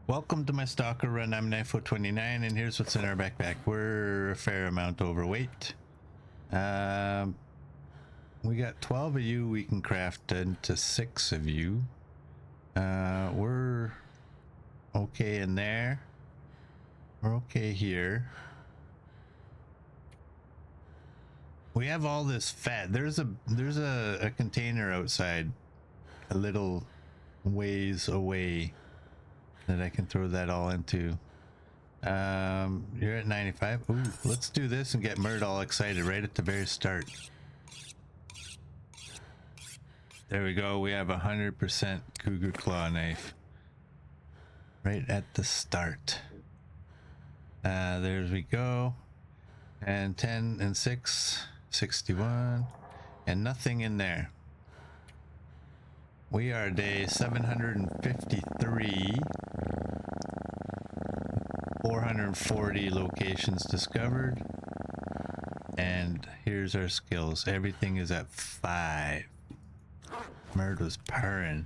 Welcome to my Stalker run. I'm E197 and here's what's in our backpack. We're a fair amount overweight. We got 12 of you we can craft into 6 of you. We're okay in there. We're okay here. We have all this fat. There's a container outside a little ways away that I can throw that all into. You're at 95. Ooh, let's do this and get Mert all excited right at the very start. There we go. We have 100% cougar claw knife right at the start. There we go. And 10 and 6, 61, and nothing in there. We are day 753. 440 locations discovered. And here's our skills. Everything is at 5. Mert was purring.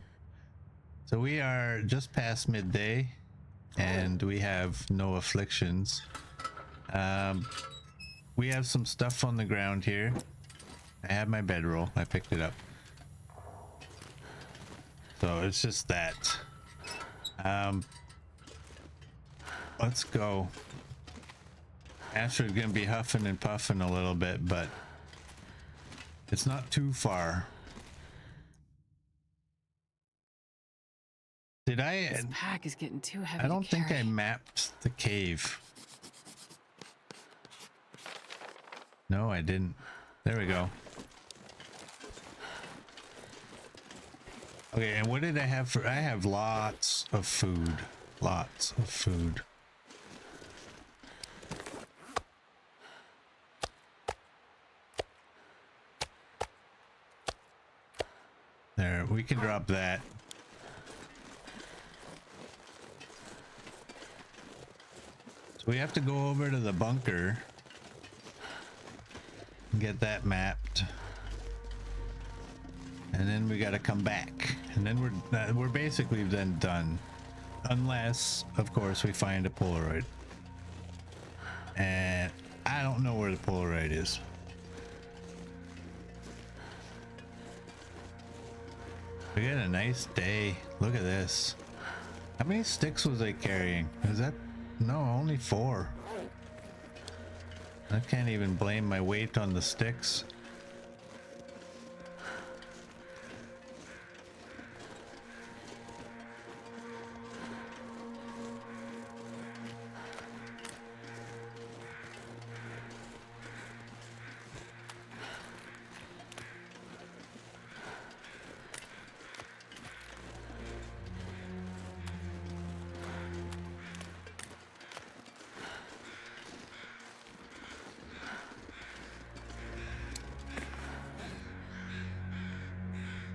So we are just past midday and we have no afflictions. We have some stuff on the ground here. I have my bedroll. I picked it up. So it's just that. Let's go. Astrid's gonna be huffing and puffing a little bit, but it's not too far. Did I? This pack is getting too heavy. I don't to carry. think I mapped the cave. No, I didn't. There we go. Okay, and what did I have for? I have lots of food. Lots of food. There, we can drop that. So we have to go over to the bunker and get that mapped. And then we got to come back. And then we're basically then done. Unless, of course, we find a Polaroid. And I don't know where the Polaroid is. We got a nice day. Look at this. How many sticks was I carrying? Is that... No, only 4. I can't even blame my weight on the sticks.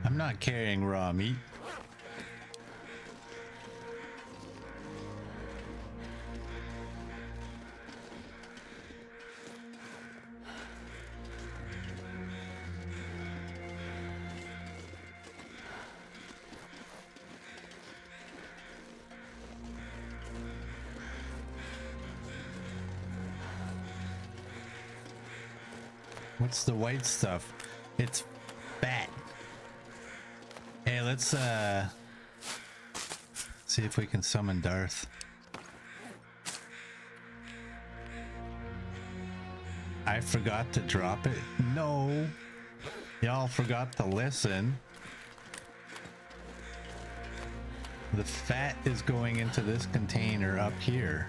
I'm not carrying raw meat. What's the white stuff? It's fat. Hey, let's see if we can summon Darth. I forgot to drop it. No, y'all forgot to listen. The fat is going into this container up here.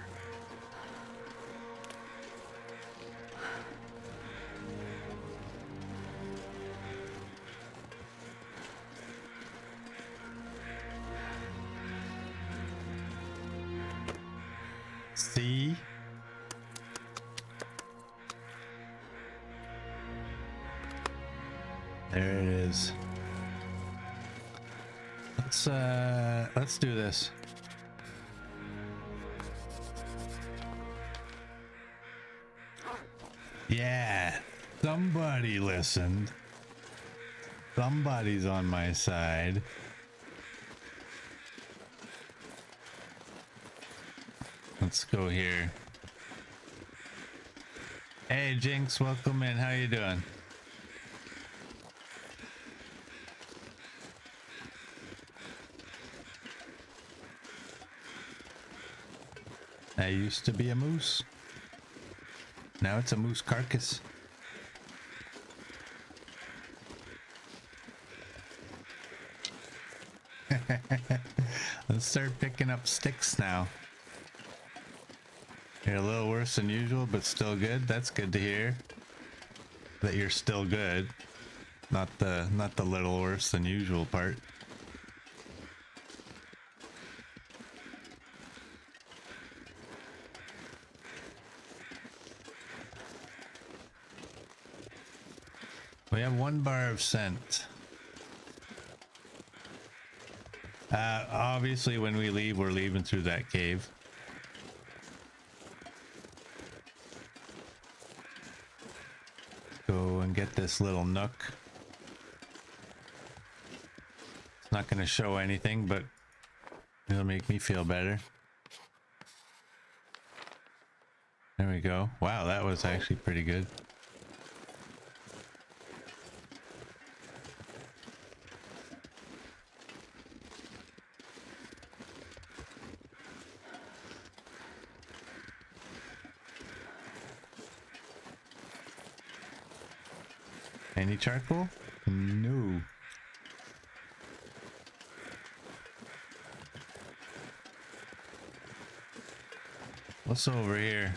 See? There it is. Let's do this. Yeah, somebody listened. Somebody's on my side. Let's go here. Hey Jinx, welcome in. How you doing? That used to be a moose. Now it's a moose carcass. Let's start picking up sticks now. You're a little worse than usual, but still good. That's good to hear. That you're still good. Not the little worse than usual part. We have 1 bar of scent. Obviously when we leave, we're leaving through that cave. Go and get this little nook. It's not going to show anything, but it'll make me feel better. There we go. Wow, that was actually pretty good. Any charcoal? No. What's over here?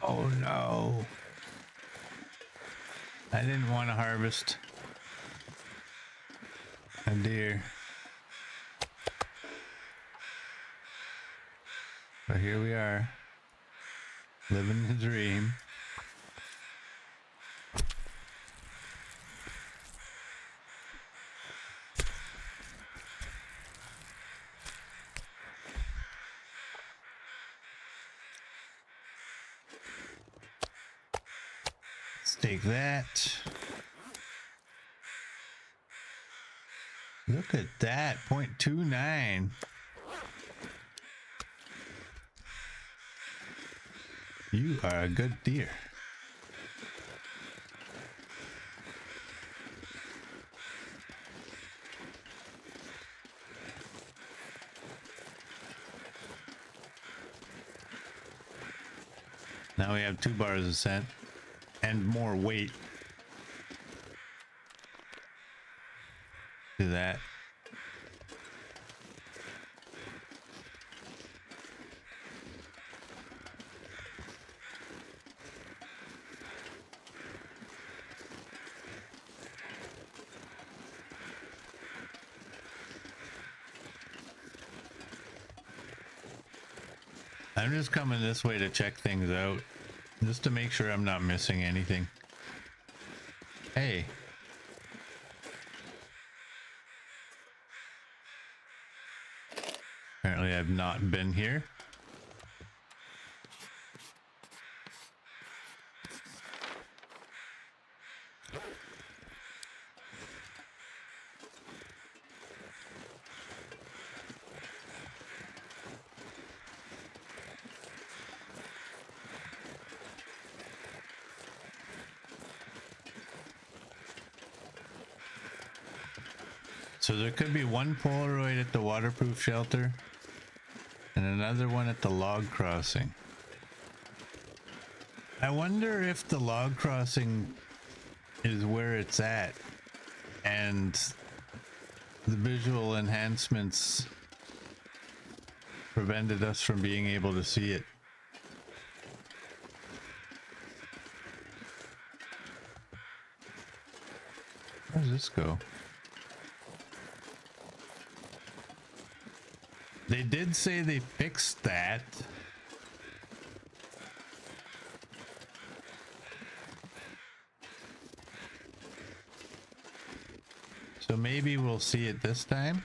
Oh no. I didn't want to harvest a deer. But here we are, living the dream. Let's take that. Look at that, 0.29. You are a good deer. Now we have 2 bars of scent and more weight. Do that. I'm just coming this way to check things out, just to make sure I'm not missing anything. Hey. Apparently I've not been here. So there could be 1 Polaroid at the waterproof shelter and another one at the log crossing. I wonder if the log crossing is where it's at and the visual enhancements prevented us from being able to see it. Where does this go? They did say they fixed that. So maybe we'll see it this time.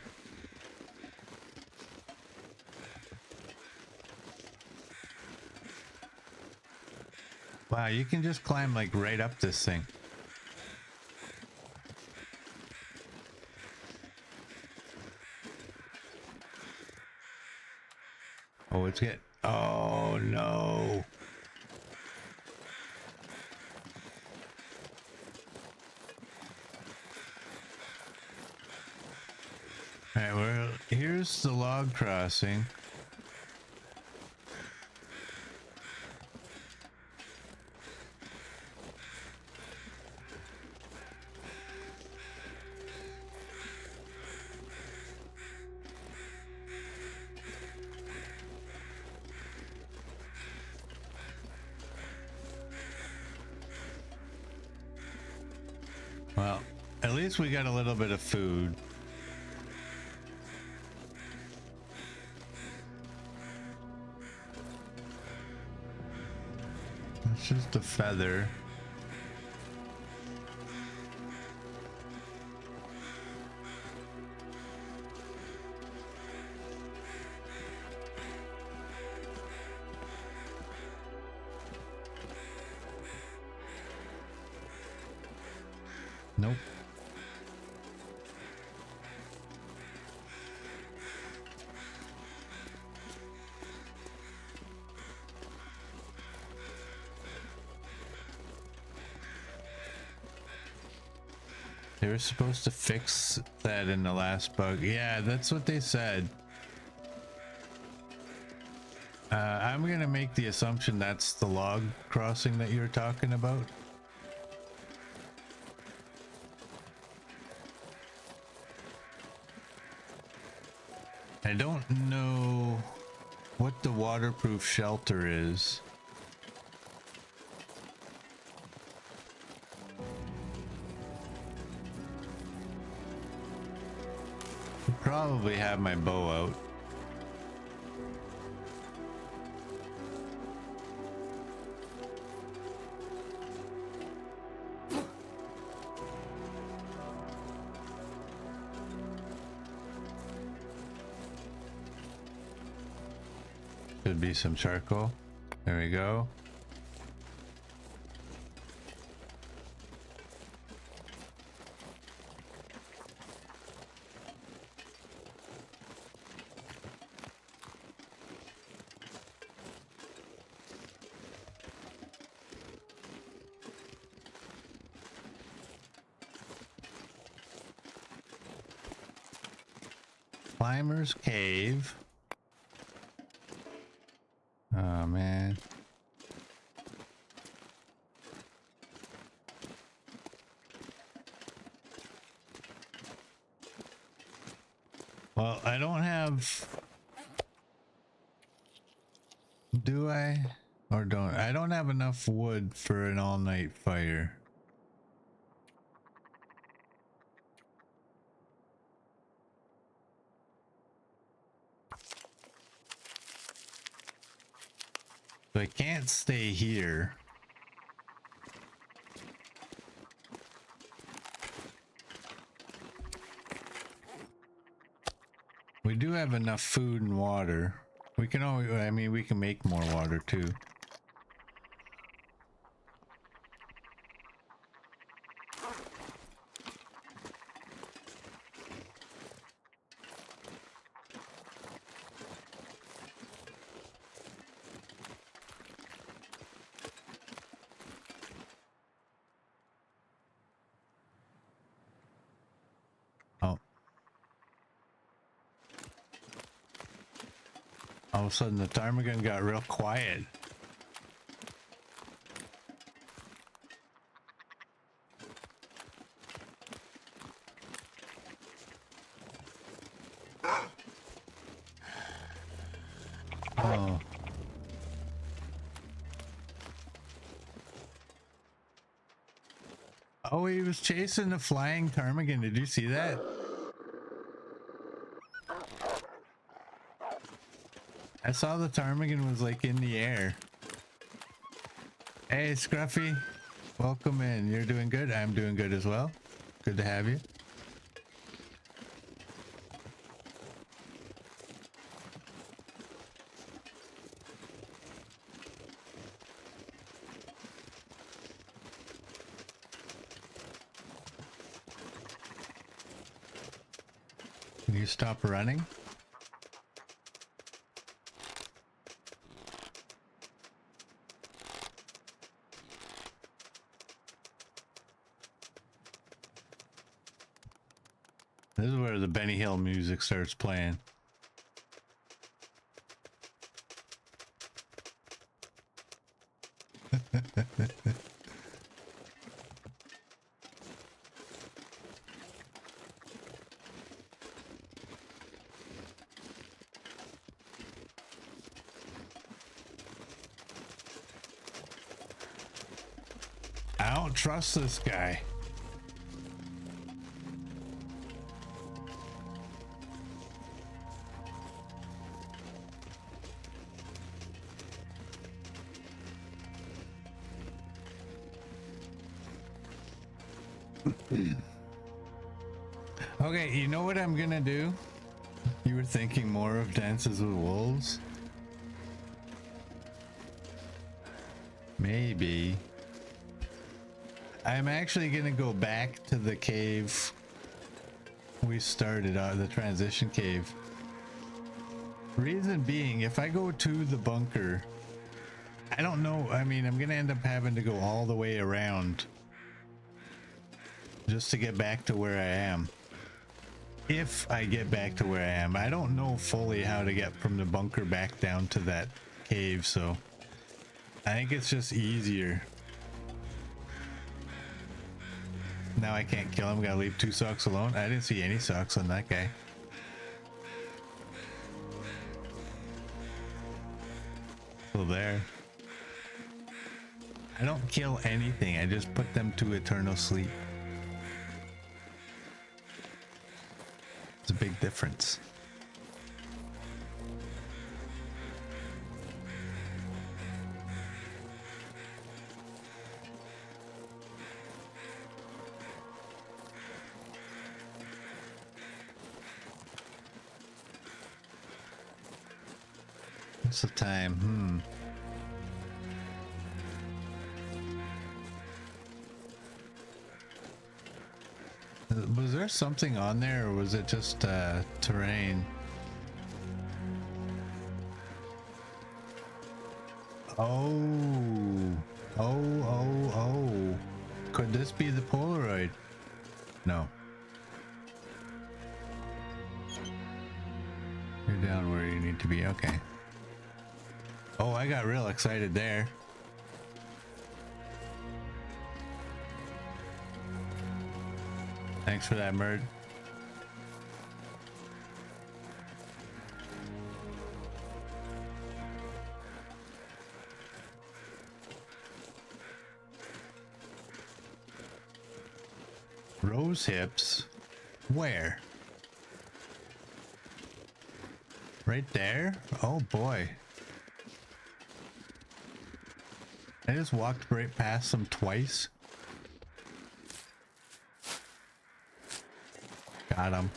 Wow, you can just climb like right up this thing. it's get. Oh no. Alright, well, here's the log crossing. Well, at least we got a little bit of food. It's just a feather. Nope. They were supposed to fix that in the last bug. Yeah, that's what they said. I'm gonna make the assumption that's the log crossing that you were talking about. I don't know what the waterproof shelter is. Probably have my bow out. Could be some charcoal. There we go. Climber's Cave. Oh man. Well, I don't have... Do I? Or don't? I don't have enough wood for an all-night fire. So I can't stay here. We do have enough food and water. We can always, I mean, we can make more water too. All of a sudden the ptarmigan got real quiet. Oh. Oh, he was chasing the flying ptarmigan. Did you see that? I saw the ptarmigan was like in the air. Hey, Scruffy. Welcome in. You're doing good? I'm doing good as well. Good to have you. Can you stop running? This is where the Benny Hill music starts playing. I don't trust this guy. Okay, you know what I'm gonna do? You were thinking more of Dances with Wolves? Maybe. I'm actually gonna go back to the cave we started on, the transition cave. Reason being, if I go to the bunker, I don't know, I mean, I'm gonna end up having to go all the way around just to get back to where I am. If I get back to where I am, I don't know fully how to get from the bunker back down to that cave, so I think it's just easier. Now I can't kill him, gotta leave 2 socks alone. I didn't see any socks on that guy. Still there. I don't kill anything, I just put them to eternal sleep. It's a big difference. What's the time? Was there something on there, or was it just terrain? Oh. Could this be the Polaroid? No. You're down where you need to be, okay. Oh, I got real excited there. Thanks for that, Murd. Rose hips? Where? Right there? Oh boy. I just walked right past them twice. Got him.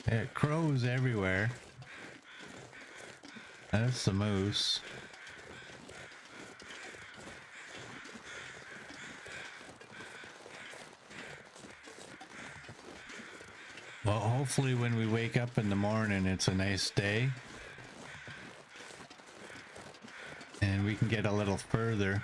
There are crows everywhere. That's the moose. Well, hopefully when we wake up in the morning, it's a nice day. And we can get a little further.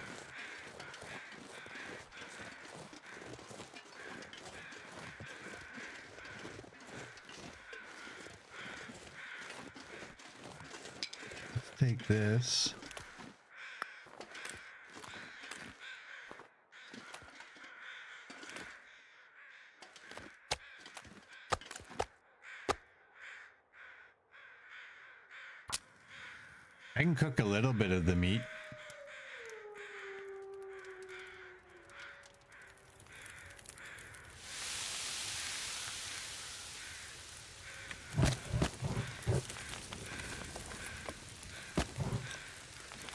Take this. I can cook a little bit of the meat.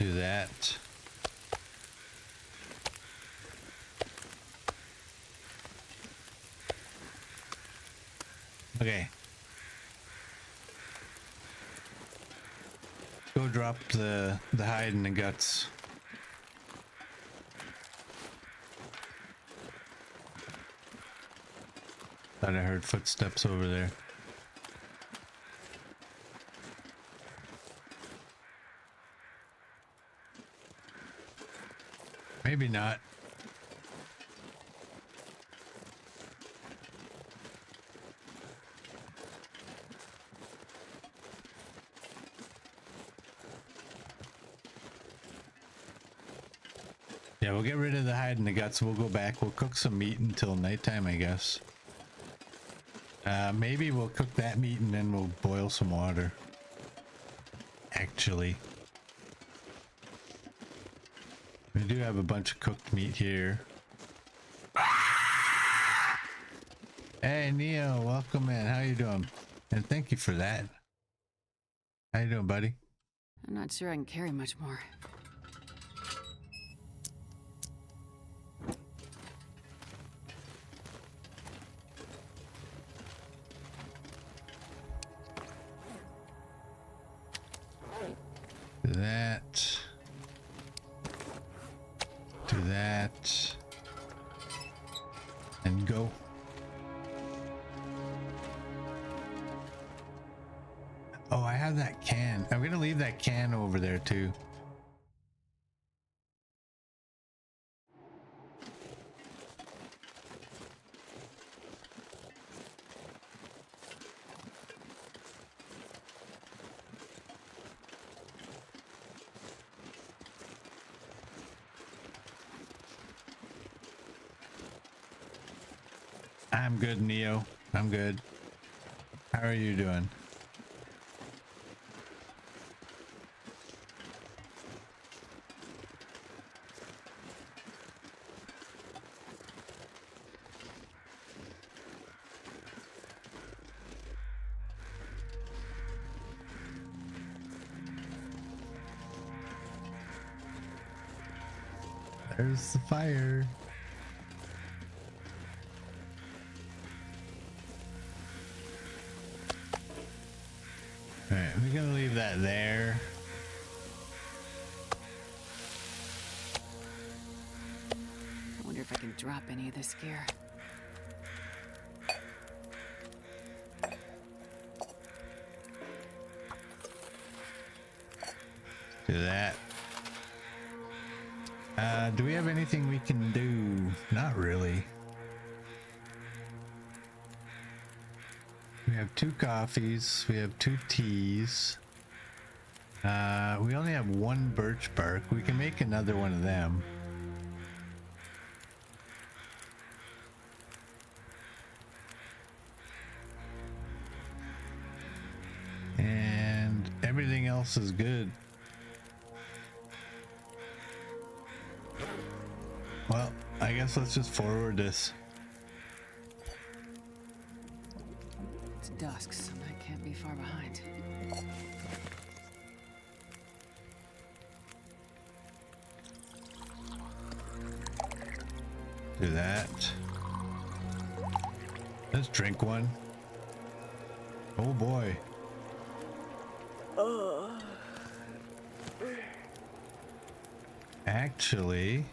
Do that. Okay. Go drop the hide and the guts. Thought I heard footsteps over there. Maybe not. Yeah, we'll get rid of the hide and the guts. We'll go back. We'll cook some meat until nighttime, I guess. Maybe we'll cook that meat and then we'll boil some water. Actually. We do have a bunch of cooked meat here. Hey, Neo, welcome in. How you doing? And thank you for that. How you doing, buddy? I'm not sure I can carry much more. Do that. Do that. And go. Oh, I have that can. I'm gonna leave that can over there too. I'm good, Neo. I'm good. How are you doing? There's the fire. Alright, we're gonna leave that there. I wonder if I can drop any of this gear. Do that. Do we have anything we can do? Not really. We have 2 coffees. We have 2 teas. We only have 1 birch bark. We can make another one of them. And everything else is good. Well, I guess let's just forward this. It's dusk, so I can't be far behind. Do that. Let's drink one. Oh boy. Actually,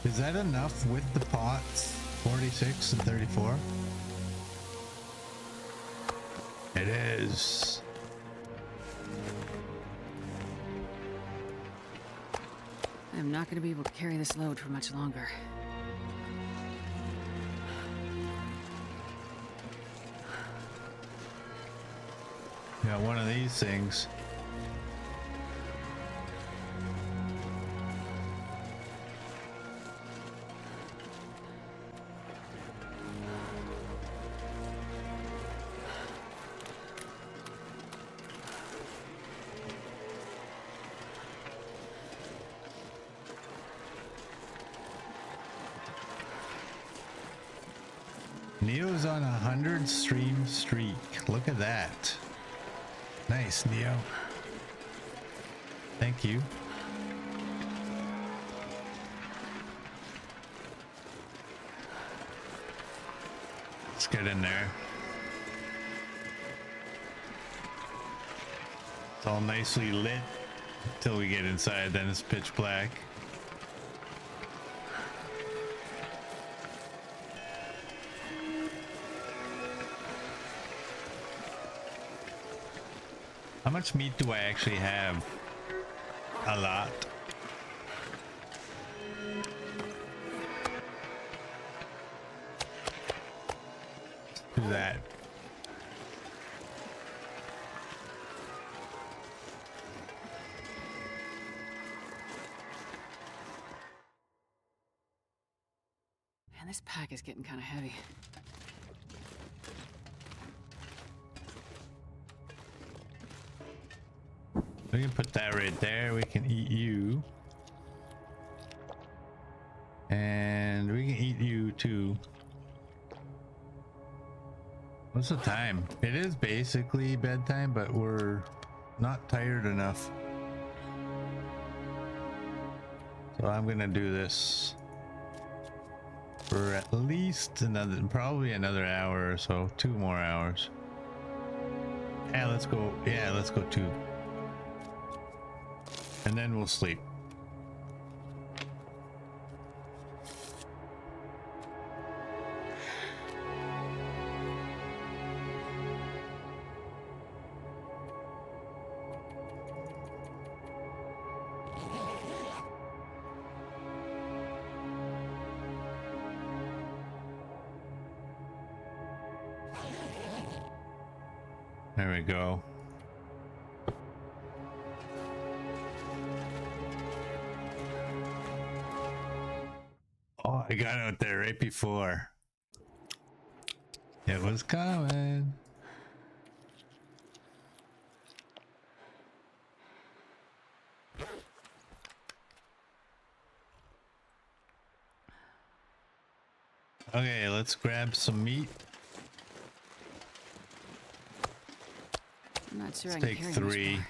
is that enough with the pots? 46 and 34? It is. I'm not going to be able to carry this load for much longer. Got one of these things. Neo's on 100 stream streak. Look at that. Nice, Neo. Thank you. Let's get in there. It's all nicely lit until we get inside, then it's pitch black. How much meat do I actually have? A lot. Do that. Man, this pack is getting kind of heavy. We can put that right there. We can eat you. And we can eat you too. What's the time? It is basically bedtime, but we're not tired enough. So I'm gonna do this for at least probably another hour or so. 2 more hours. Yeah, let's go. Yeah, let's go 2. And then we'll sleep. There we go. Oh, I got out there right before. It was coming. Okay, let's grab some meat. I'm not sure Let's I can take carry 3. much more.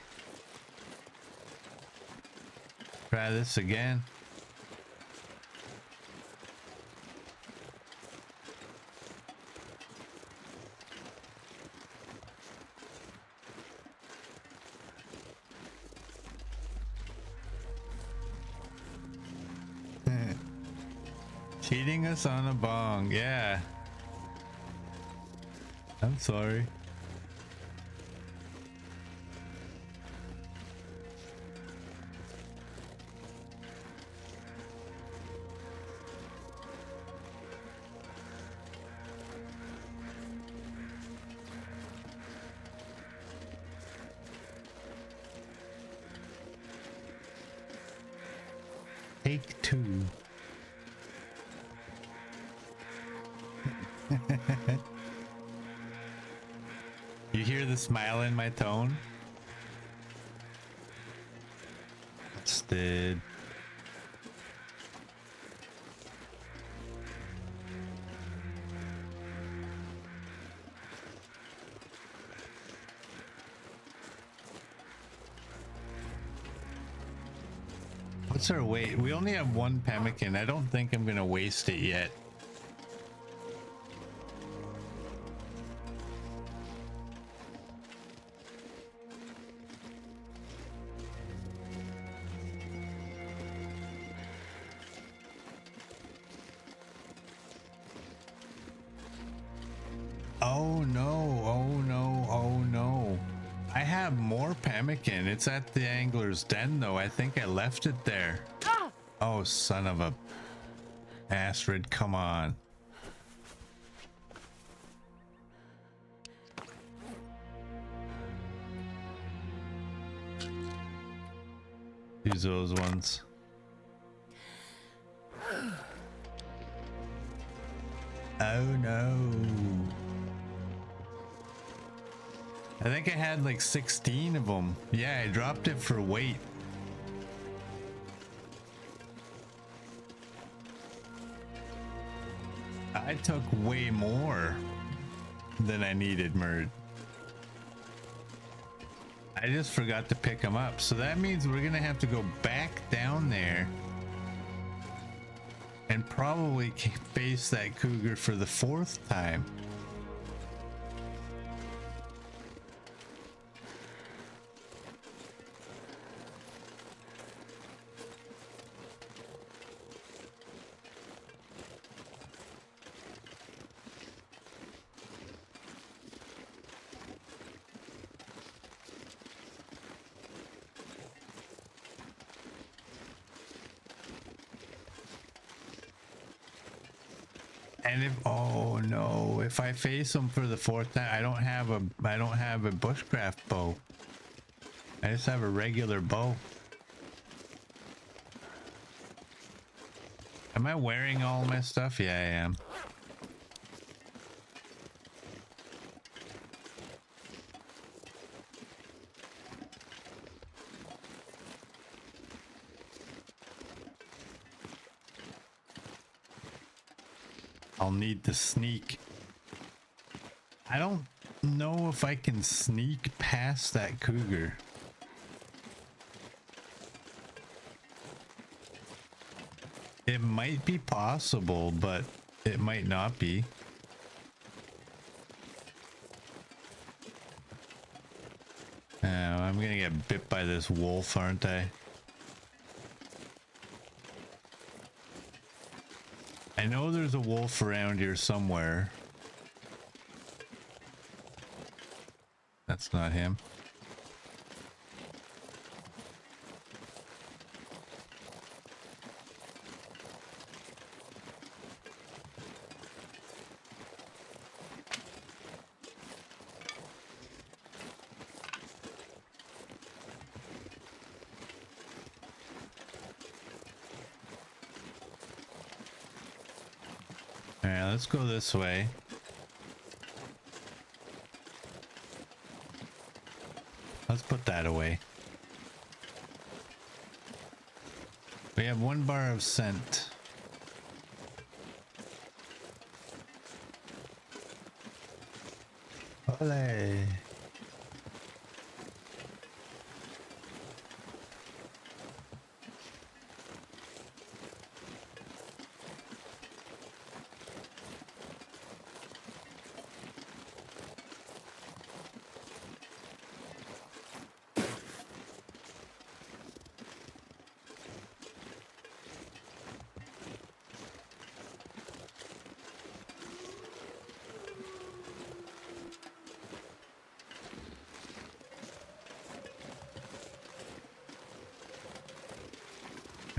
Try this again. Cheating us on a bong, yeah. I'm sorry. Take 2. You hear the smile in my tone? Busted. What's our weight? We only have 1 pemmican. I don't think I'm gonna waste it yet. Oh no, oh no, oh no. I have more pemmican. It's at the angler's den though. I think I left it there. Oh, son of a Astrid, come on. Use those ones. Oh no. I think I had like 16 of them. Yeah, I dropped it for weight. I took way more than I needed, Mert. I just forgot to pick them up. So that means we're gonna have to go back down there and probably face that cougar for the 4th time. And if, oh no, if I face them for the 4th time, I don't have a bushcraft bow. I just have a regular bow. Am I wearing all my stuff? Yeah, I am. I'll need to sneak. I don't know if I can sneak past that cougar. It might be possible, but it might not be. I'm gonna get bit by this wolf, aren't I? I know there's a wolf around here somewhere. That's not him. All right, let's go this way. Let's put that away. We have 1 bar of scent. Olé.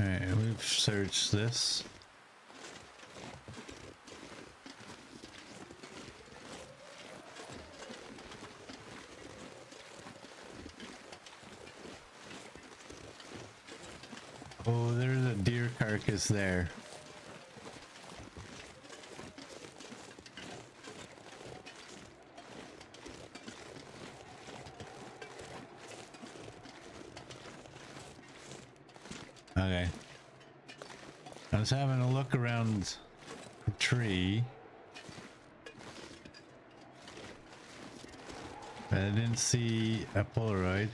Alright, we've searched this. Oh, there's a deer carcass there. Okay. I was having a look around the tree, but I didn't see a Polaroid.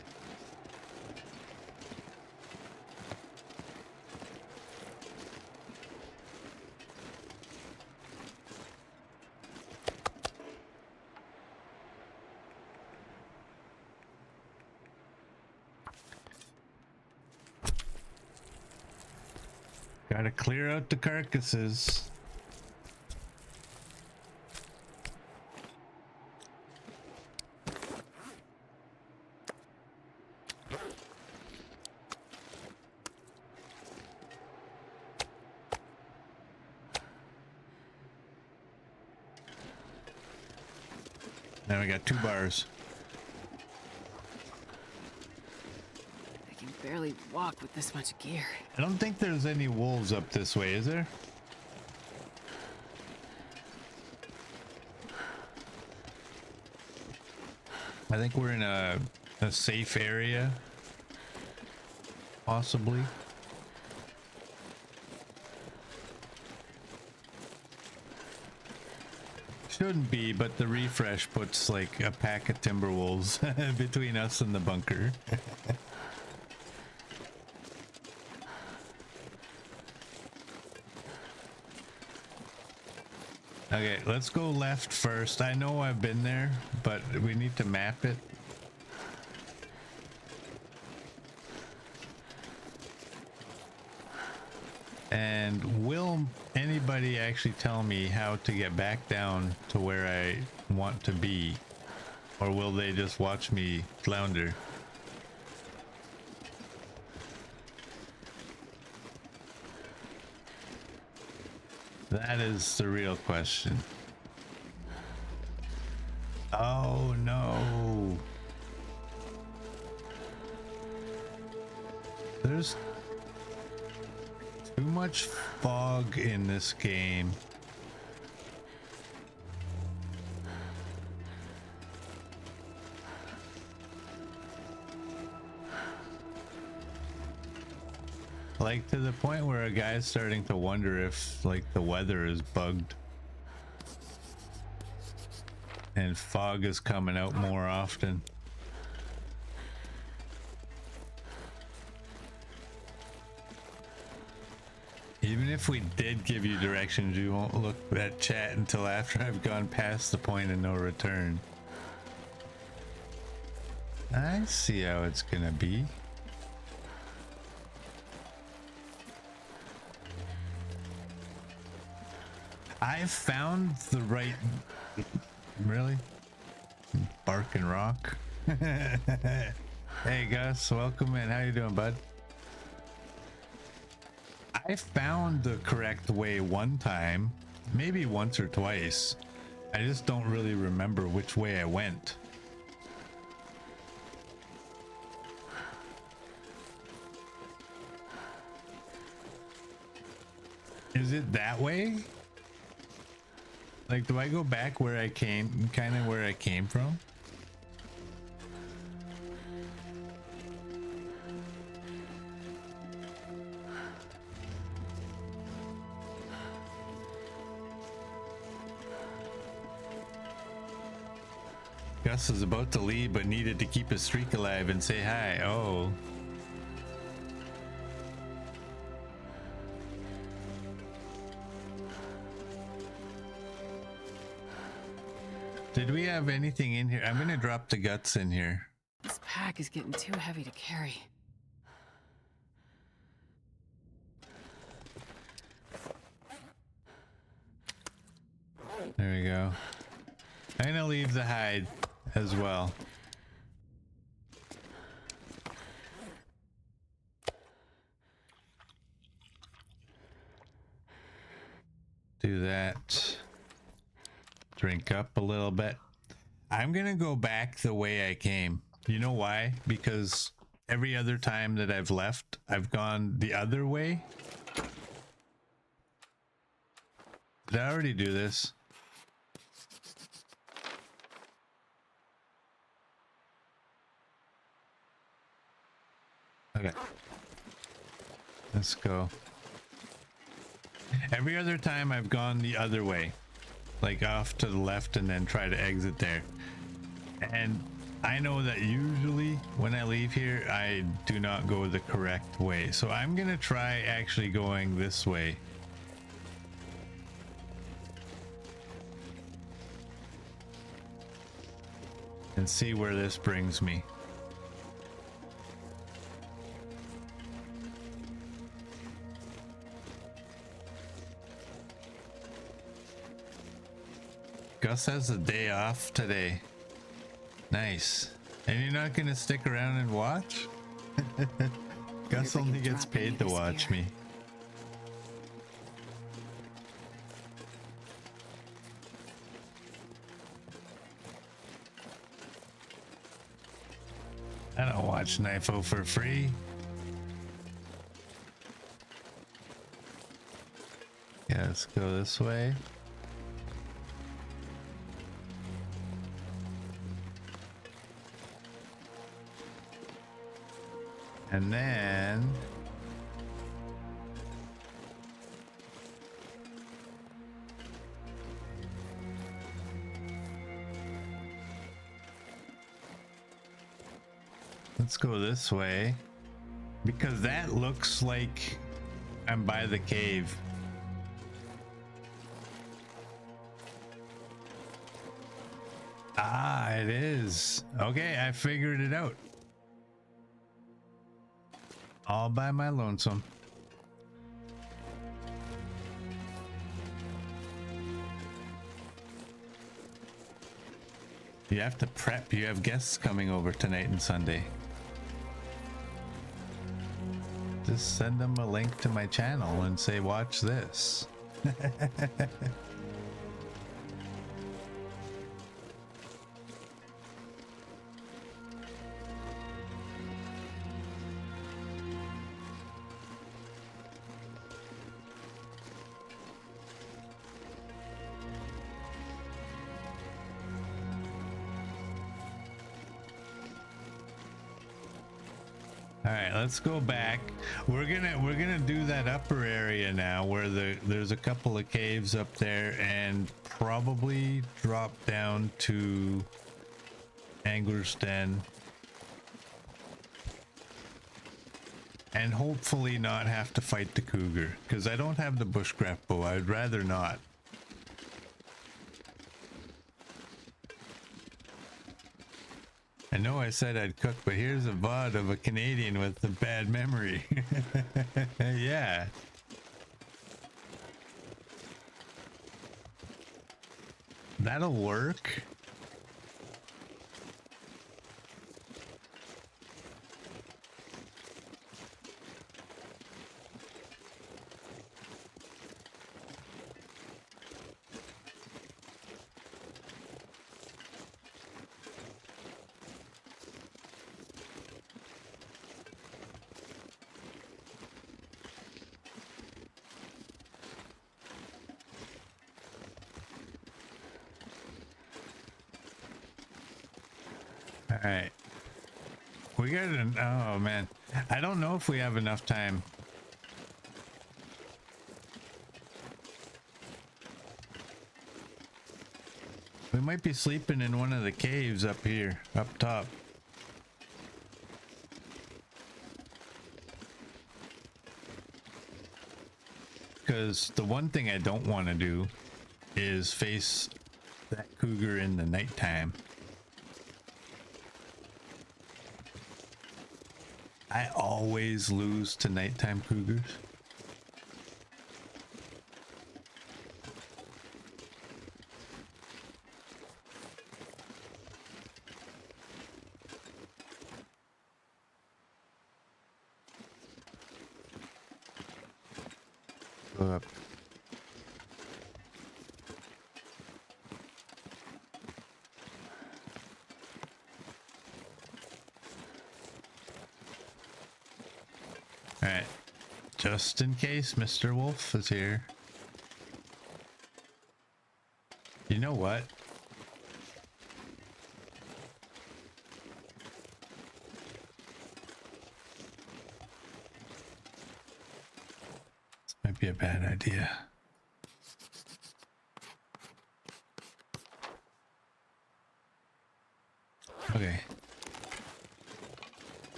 Gotta clear out the carcasses. Now we got 2 bars. Barely walk with this much gear. I don't think there's any wolves up this way, is there? I think we're in a safe area, possibly. Shouldn't be, but the refresh puts like a pack of timber wolves between us and the bunker. Okay, let's go left first. I know I've been there, but we need to map it. And will anybody actually tell me how to get back down to where I want to be? Or will they just watch me flounder? That is the real question. Oh no. There's too much fog in this game. Like to the point where a guy's starting to wonder if like the weather is bugged and fog is coming out more often. Even if we did give you directions, you won't look at chat until after I've gone past the point of no return. I see how it's gonna be. I've found the right... Really? Bark and rock? Hey Gus, welcome in. How you doing, bud? I found the correct way one time, maybe once or twice. I just don't really remember which way I went. Is it that way? Like, do I go back where I came, kind of where I came from? Gus is about to leave, but needed to keep his streak alive and say hi. Oh. Did we have anything in here? I'm gonna drop the guts in here. This pack is getting too heavy to carry. There we go. I'm gonna leave the hide as well. Do that. Drink up a little bit. I'm gonna go back the way I came. You know why? Because every other time that I've left, I've gone the other way. Did I already do this? Okay. Let's go. Every other time I've gone the other way. Like off to the left and then try to exit there. And I know that usually when I leave here, I do not go the correct way. So I'm gonna try actually going this way. And see where this brings me. Gus has a day off today. Nice. And you're not gonna stick around and watch? Gus only gets paid to watch me. I don't watch Knifo for free. Yeah, let's go this way. And then Let's go this way. Because that looks like I'm by the cave. Ah, it is. Okay, I figured it out. All by my lonesome. You have to prep. You have guests coming over tonight and Sunday. Just send them a link to my channel and say, watch this. All right, let's go back. We're gonna do that upper area now where there's a couple of caves up there, and probably drop down to Angler's Den, and hopefully not have to fight the cougar, because I don't have the bushcraft bow. I'd rather not. I know I said I'd cook, but here's a VOD of a Canadian with a bad memory. Yeah. That'll work. All right, we got an, oh man, I don't know if we have enough time. We might be sleeping in one of the caves up here, up top. Because the one thing I don't want to do is face that cougar in the nighttime. I always lose to nighttime cougars. Go up. All right, just in case Mr. Wolf is here. You know what? This might be a bad idea. Okay.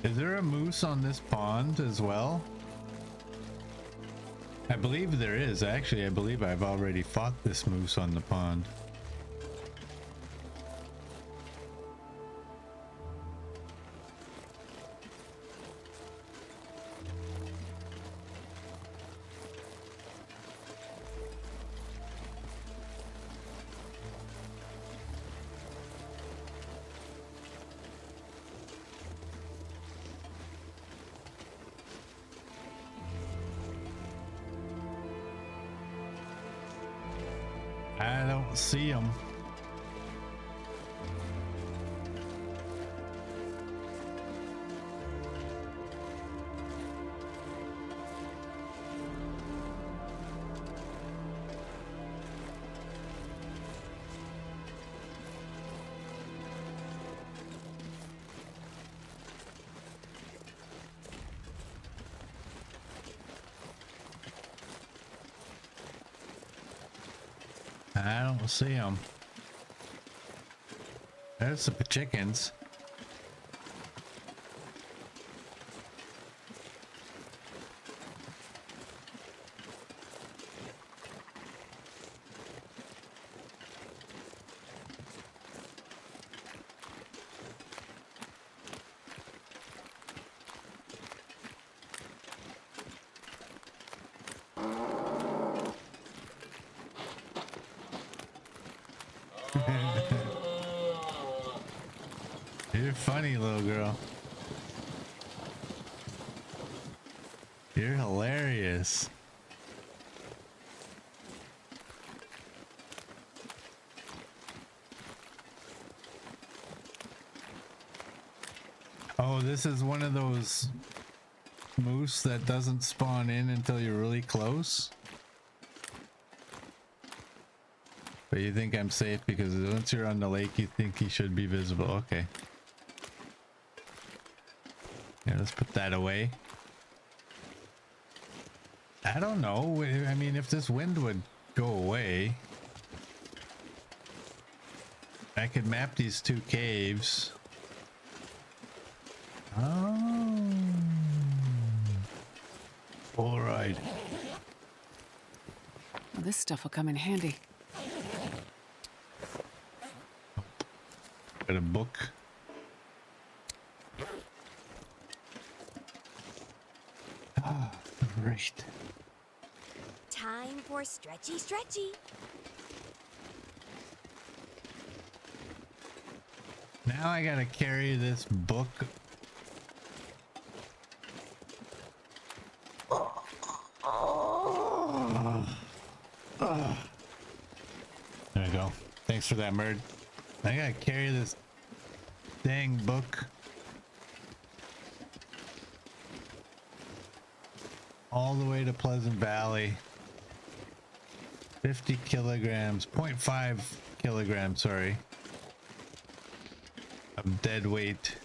Is there a moose on this pond as well? I believe there is. Actually, I believe I've already fought this moose on the pond. I don't see him. I don't see them. There's the chickens. You're funny, little girl. You're hilarious. Oh, this is one of those moose that doesn't spawn in until you're really close. But you think I'm safe because once you're on the lake, you think he should be visible. Okay. Yeah, let's put that away. I don't know. I mean, if this wind would go away, I could map these two caves. Oh. All right. Well, this stuff will come in handy. Got a book. Ah, great. Time for stretchy, stretchy. Now I gotta carry this book. There we go. Thanks for that, Murd. I gotta carry this dang book all the way to Pleasant Valley. 50 kilograms, 0.5 kilograms, sorry, of dead weight.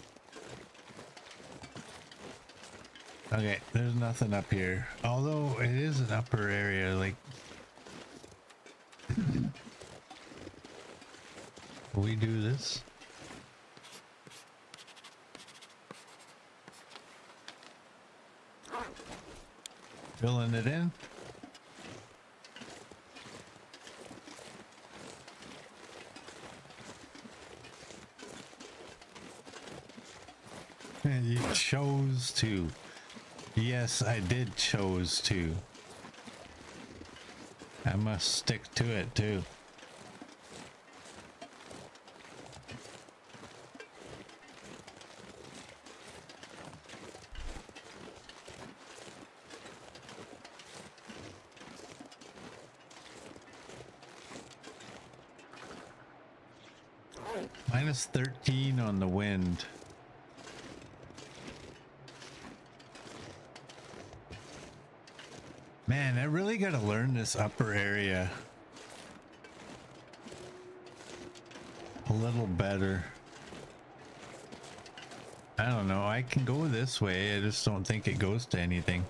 Okay, there's nothing up here. Although it is an upper area, like we do this. Filling it in. And you chose to. Yes, I did chose to. I must stick to it too. Minus 13 on the wind. Man, I really gotta learn this upper area a little better. I don't know, I can go this way, I just don't think it goes to anything.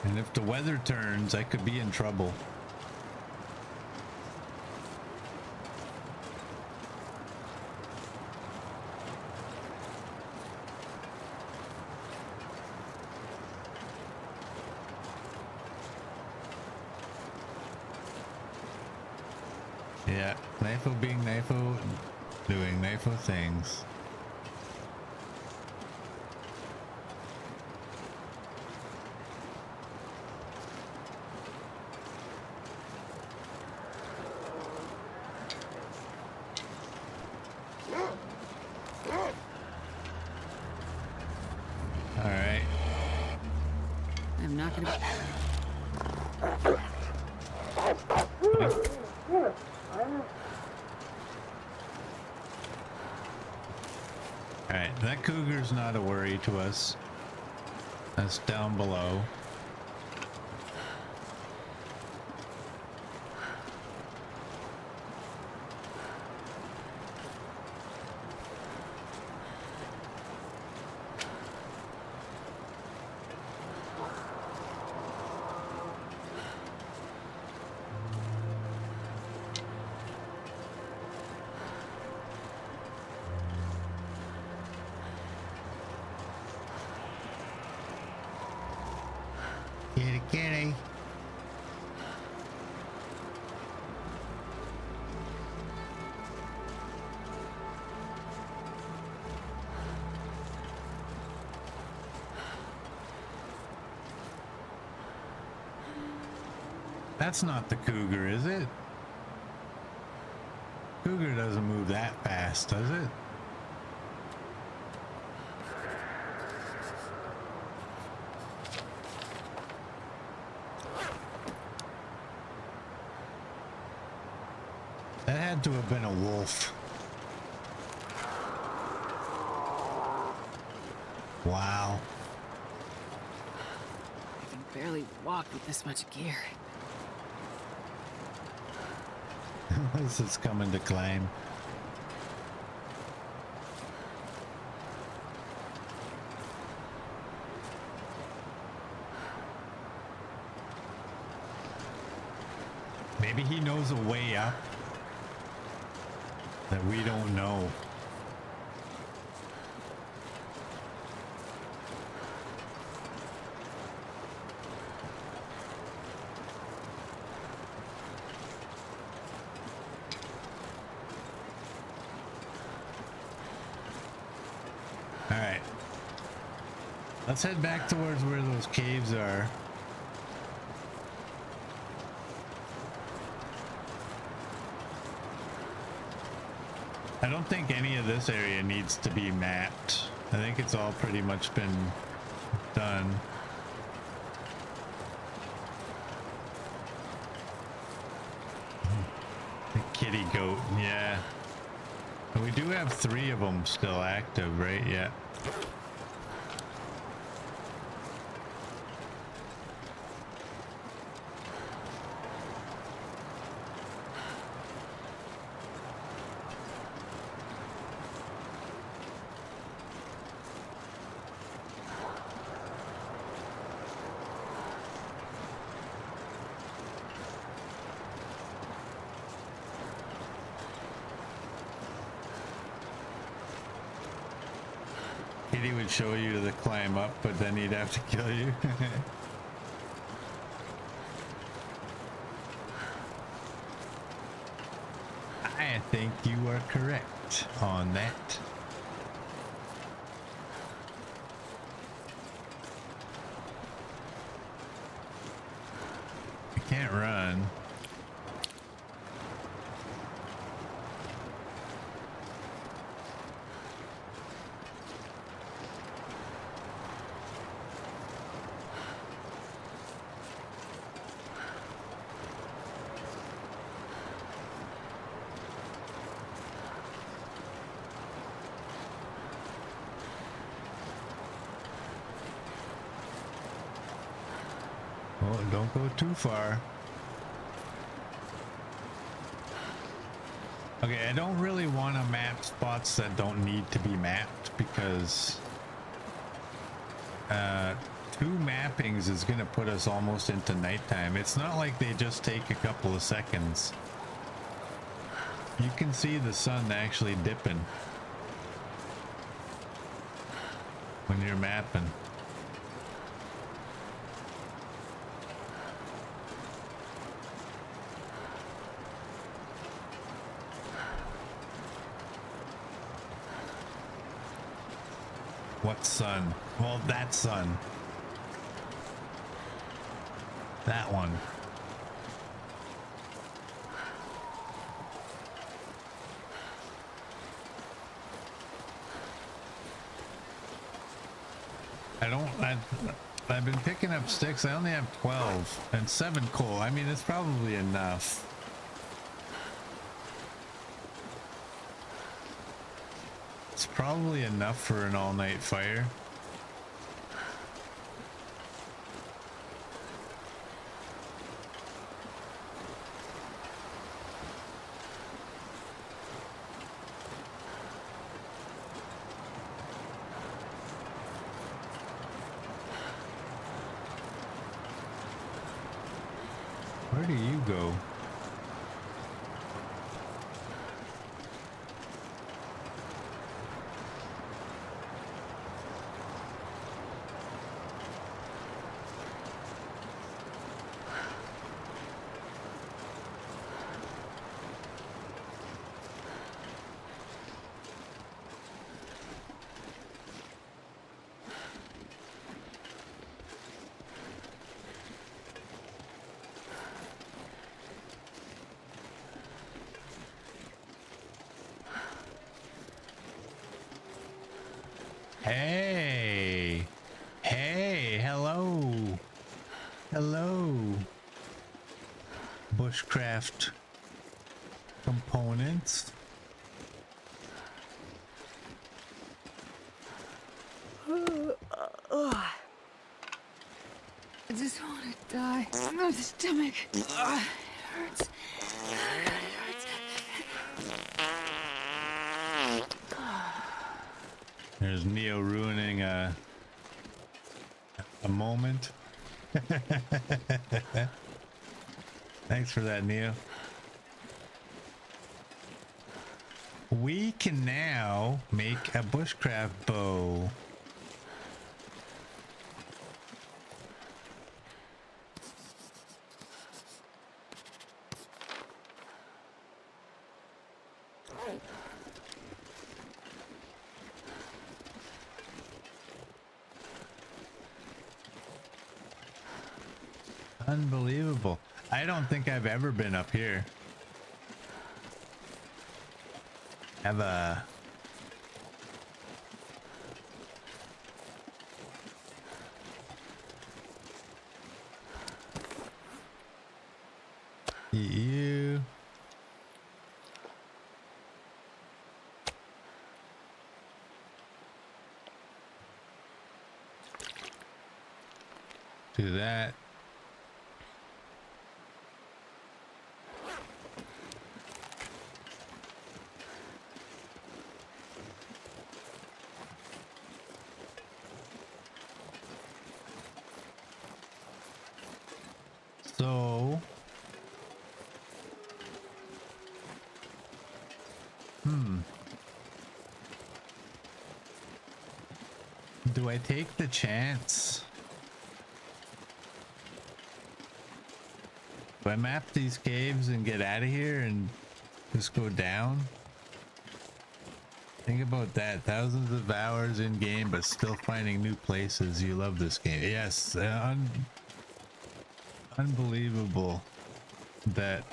And if the weather turns, I could be in trouble. Yeah, Knifo being Knifo, doing Knifo things. Alright, that cougar's not a worry to us. That's down below. Kitty, kitty. That's not the cougar, is it? Cougar doesn't move that fast, does it? That had to have been a wolf. Wow. I can barely walk with this much gear. This is coming to climb. Maybe he knows a way up that we don't know. All right, let's head back towards where those caves are. I don't think any of this area needs to be mapped. I think it's all pretty much been done. The kitty goat, yeah. And we do have 3 of them still active, right? Yeah. Kitty would show you to climb up, but then he'd have to kill you. I think you are correct on that. I can't run. Oh, don't go too far. Okay, I don't really want to map spots that don't need to be mapped because 2 mappings is going to put us almost into nighttime. It's not like they just take a couple of seconds. You can see the sun actually dipping when you're mapping. What sun? Well, that sun. That one. I've been picking up sticks. I only have 12 and 7 coal. I mean, it's probably enough. It's probably enough for an all-night fire. Where do you go? Hey. Hey, hello. Hello. Bushcraft components. I just want to die. My stomach. It hurts. It hurts. There's Neo ruining a moment. Thanks for that, Neo. We can now make a bushcraft bow. Unbelievable. I don't think I've ever been up here. Have a you do that. So, do I take the chance? Do I map these caves and get out of here and just go down? Think about that. Thousands of hours in game, but still finding new places. You love this game. Yes, unbelievable that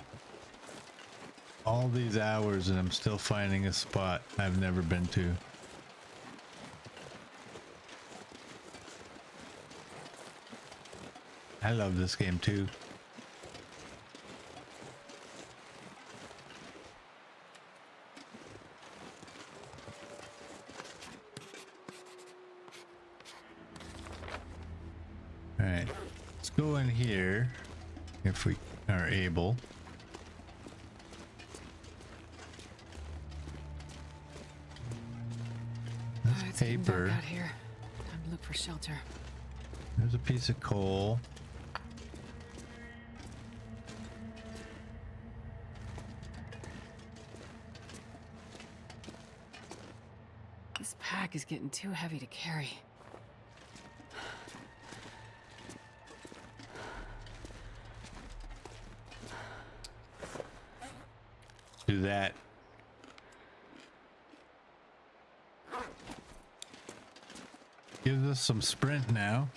all these hours and I'm still finding a spot I've never been to. I love this game too. All right, let's go in here if we are able. It's getting Paper. dark out here. Time to look for shelter. There's a piece of coal. This pack is getting too heavy to carry. Do that. Gives us some sprint now.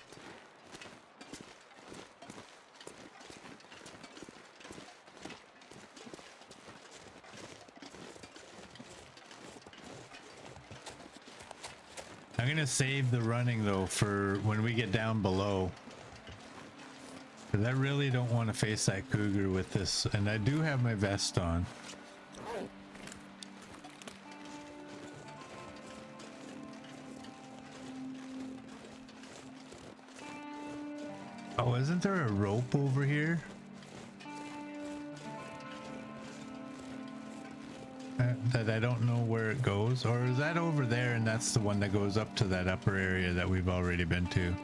I'm gonna save the running though for when we get down below. Because I really don't want to face that cougar with this, and I do have my vest on. Oh, isn't there a rope over here? That I don't know where it goes, or is that over there and that's the one that goes up to that upper area that we've already been to?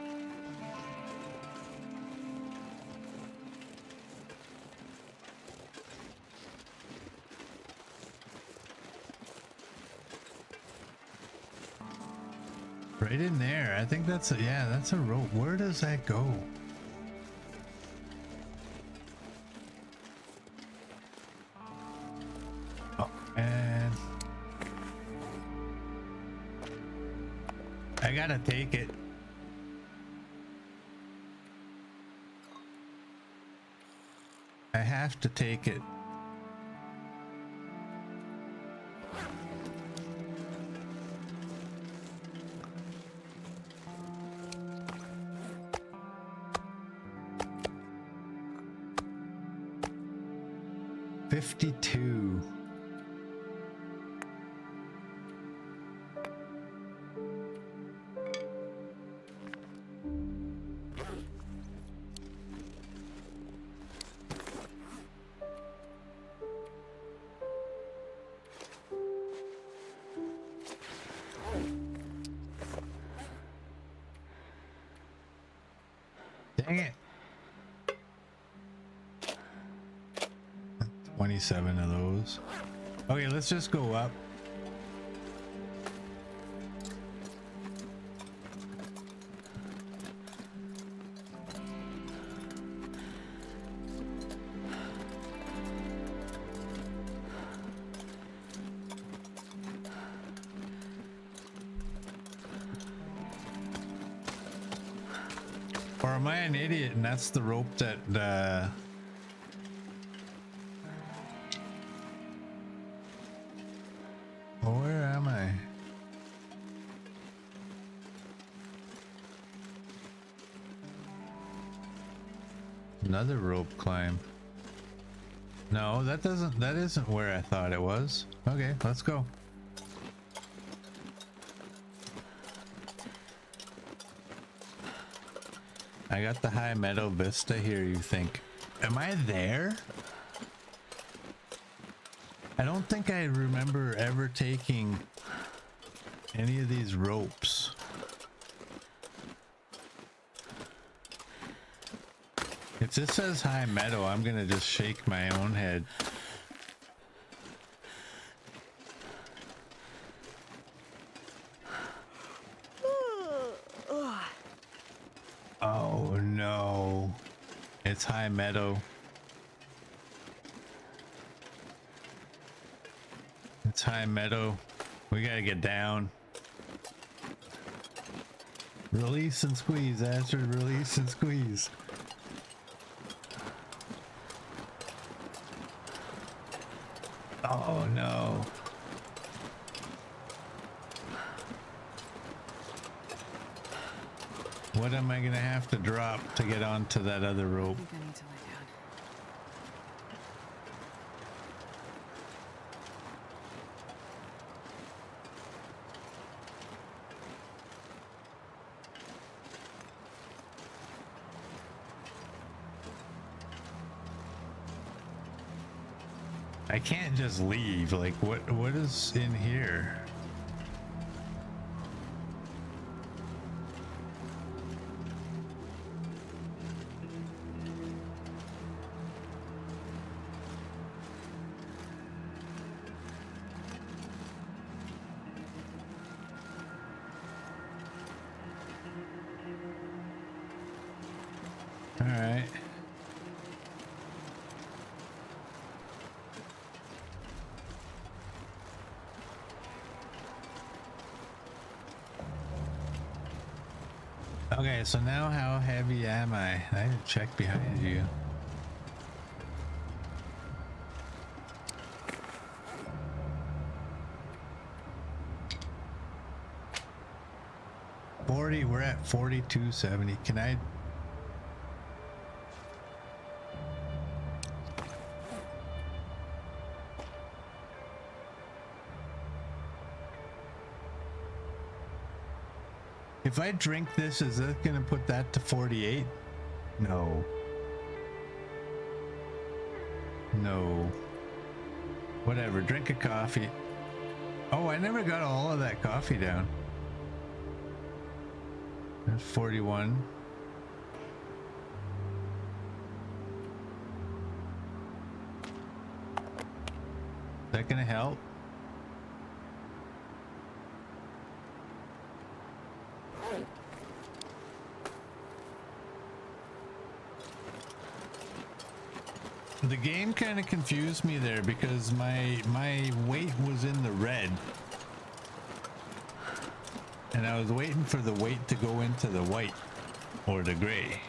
Right in there. I think that's a, yeah, that's a rope. Where does that go? Oh, and I gotta take it. I have to take it. 52. Dang it. 27 of those. Okay, let's just go up. Or am I an idiot and that's the rope that where am I? Another rope climb. No, that isn't where I thought it was. Okay, let's go. I got the high meadow vista here, you think. Am I there? I don't think I remember ever taking any of these ropes. If this says high meadow, I'm gonna just shake my own head. Oh no, it's high meadow. It's high meadow. We gotta get down. Release and squeeze, Astrid, release and squeeze. Oh no. What am I gonna have to drop to get onto that other rope? I think I need to lie down. I can't just leave. Like, what is in here? All right. Okay, so now how heavy am I? I need to check behind you. We're at 4270. Can I? If I drink this, is that gonna put that to 48? No. No. Whatever, drink a coffee. Oh, I never got all of that coffee down. That's 41. Is that gonna help? The game kind of confused me there because my weight was in the red. And I was waiting for the weight to go into the white or the gray.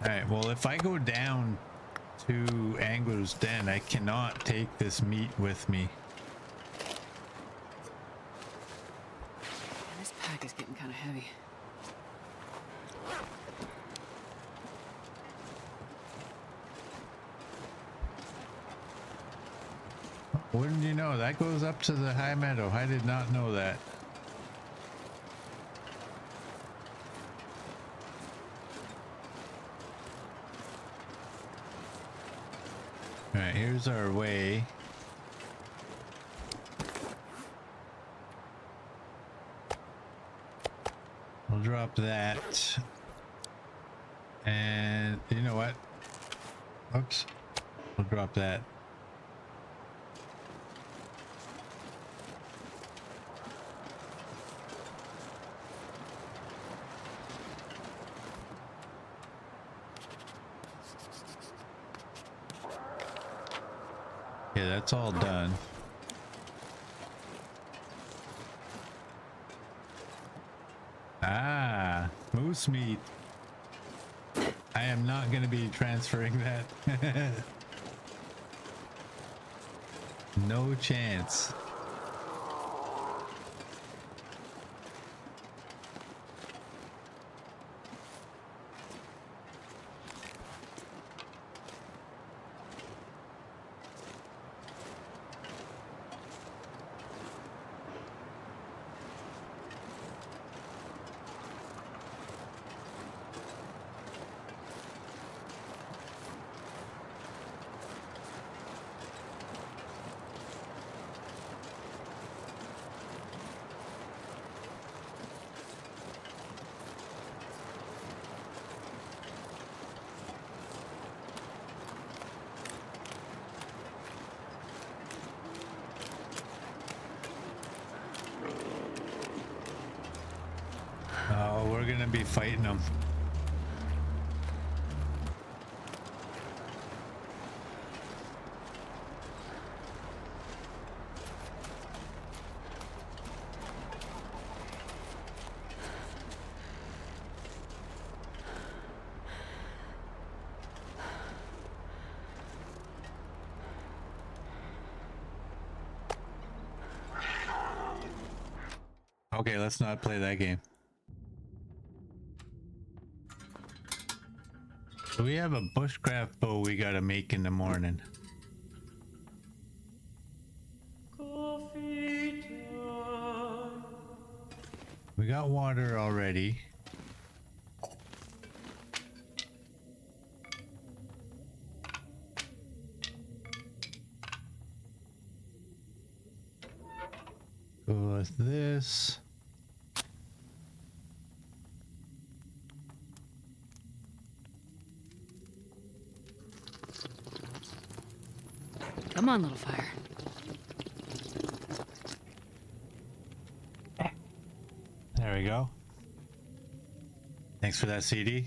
Alright, well, if I go down to Angler's Den, I cannot take this meat with me. heavy. Wouldn't you know, that goes up to the high meadow. I did not know that. All right, here's our way. We'll drop that. And you know what? Oops. We'll drop that. Yeah, that's all done. Ah, moose meat. I am not going to be transferring that. No chance. Oh, we're gonna be fighting them. Okay, let's not play that game. So we have a bushcraft bow we gotta make in the morning. Coffee time. We got water already. Go with this. Come on, little fire. There we go. Thanks for that, CD.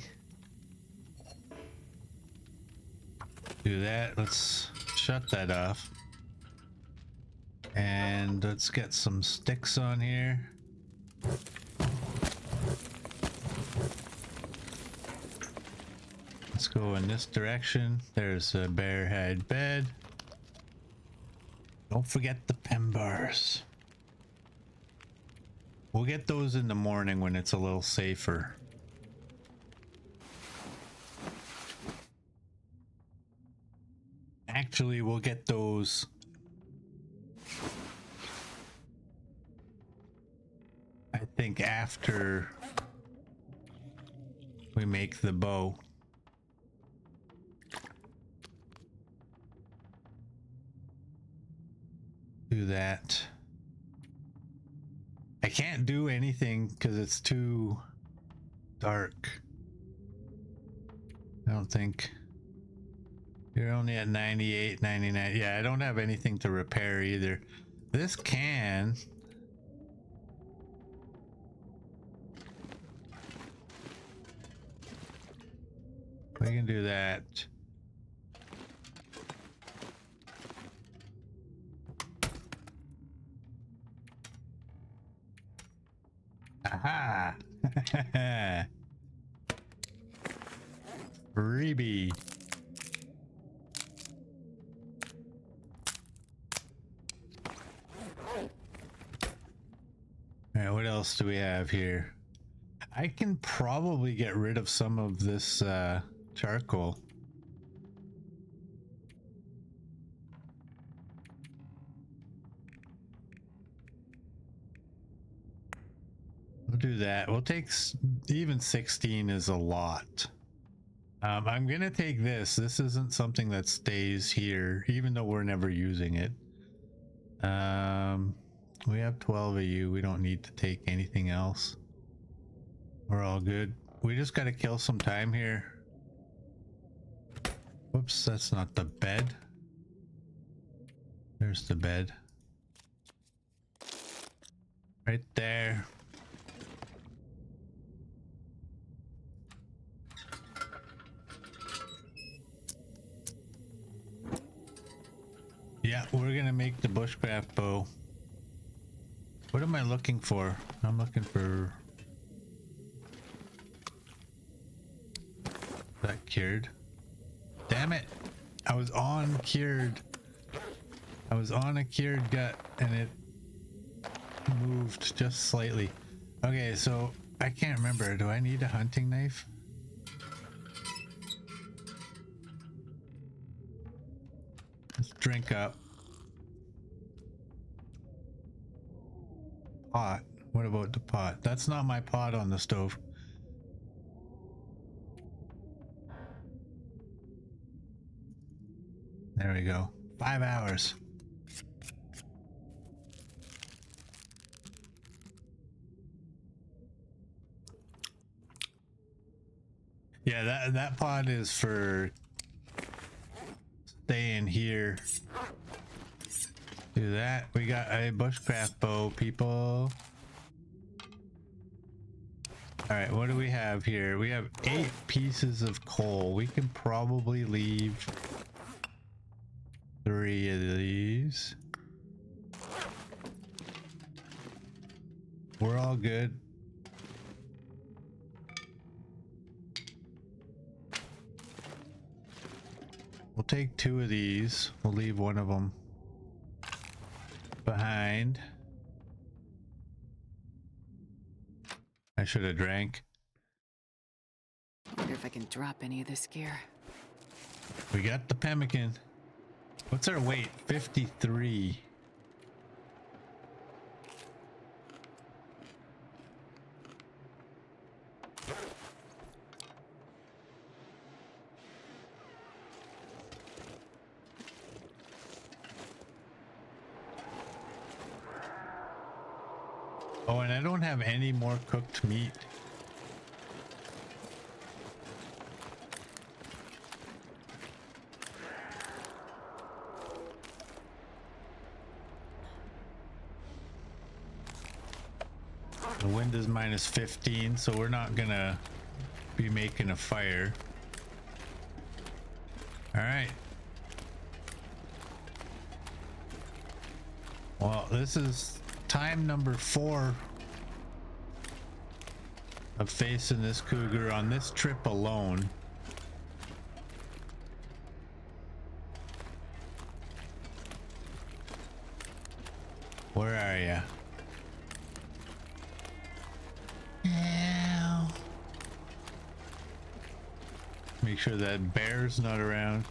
Do that. Let's shut that off. And let's get some sticks on here. Let's go in this direction. There's a bear hide bed. Don't forget the pen bars. We'll get those in the morning when it's a little safer. Actually, we'll get those I think after we make the bow. Do that. I can't do anything because it's too dark. I don't think. You're only at 98, 99. Yeah, I don't have anything to repair either. This can. We can do that. Aha! Freebie. All right, what else do we have here? I can probably get rid of some of this charcoal. We'll do that. We'll take even 16 is a lot. I'm gonna take this. This isn't something that stays here, even though we're never using it. We have 12 of you. We don't need to take anything else. We're all good. We just gotta kill some time here. Whoops, that's not the bed. There's the bed. Right there. Yeah, we're gonna make the bushcraft bow. What am I looking for? I'm looking for... that cured. Damn it! I was on cured. I was on a cured gut and it moved just slightly. Okay, so I can't remember. Do I need a hunting knife? Let's drink up. Pot. What about the pot? That's not my pot on the stove. There we go. 5 hours. Yeah, that pot is for staying here. Do that. We got a bushcraft bow, people. All right, what do we have here? We have 8 pieces of coal. We can probably leave 3 of these. We're all good. We'll take 2 of these. We'll leave 1 of them behind. I should have drank. I wonder if I can drop any of this gear. We got the pemmican. What's our weight? 53. Oh, and I don't have any more cooked meat. The wind is minus 15, so we're not gonna be making a fire. All right. Well, this is time number 4 of facing this cougar on this trip alone. Where are ya? Yeah. Make sure that bear's not around.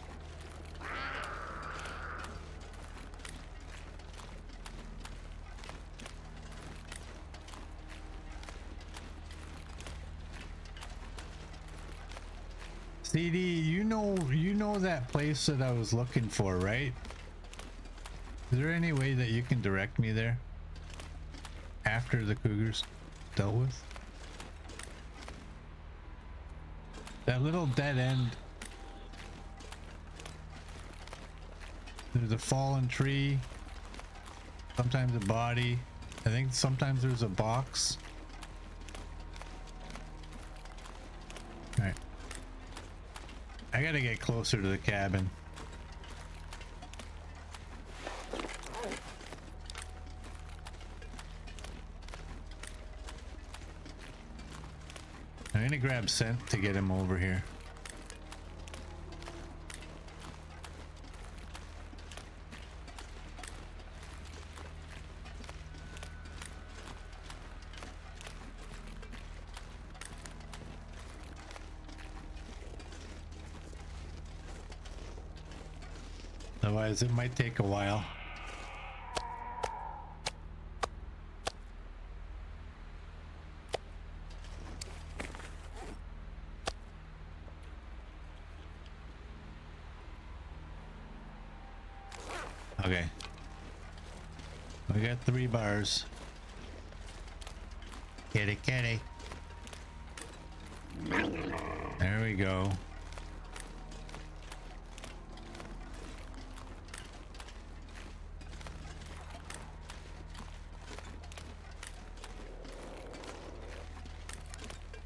CD, you know that place that I was looking for, right? Is there any way that you can direct me there after the cougars dealt with? That little dead end. There's a fallen tree. Sometimes a body. I think sometimes there's a box. All right. I gotta get closer to the cabin. I'm gonna grab scent to get him over here. Otherwise, it might take a while. Okay. We got 3 bars. Kitty, kitty. There we go.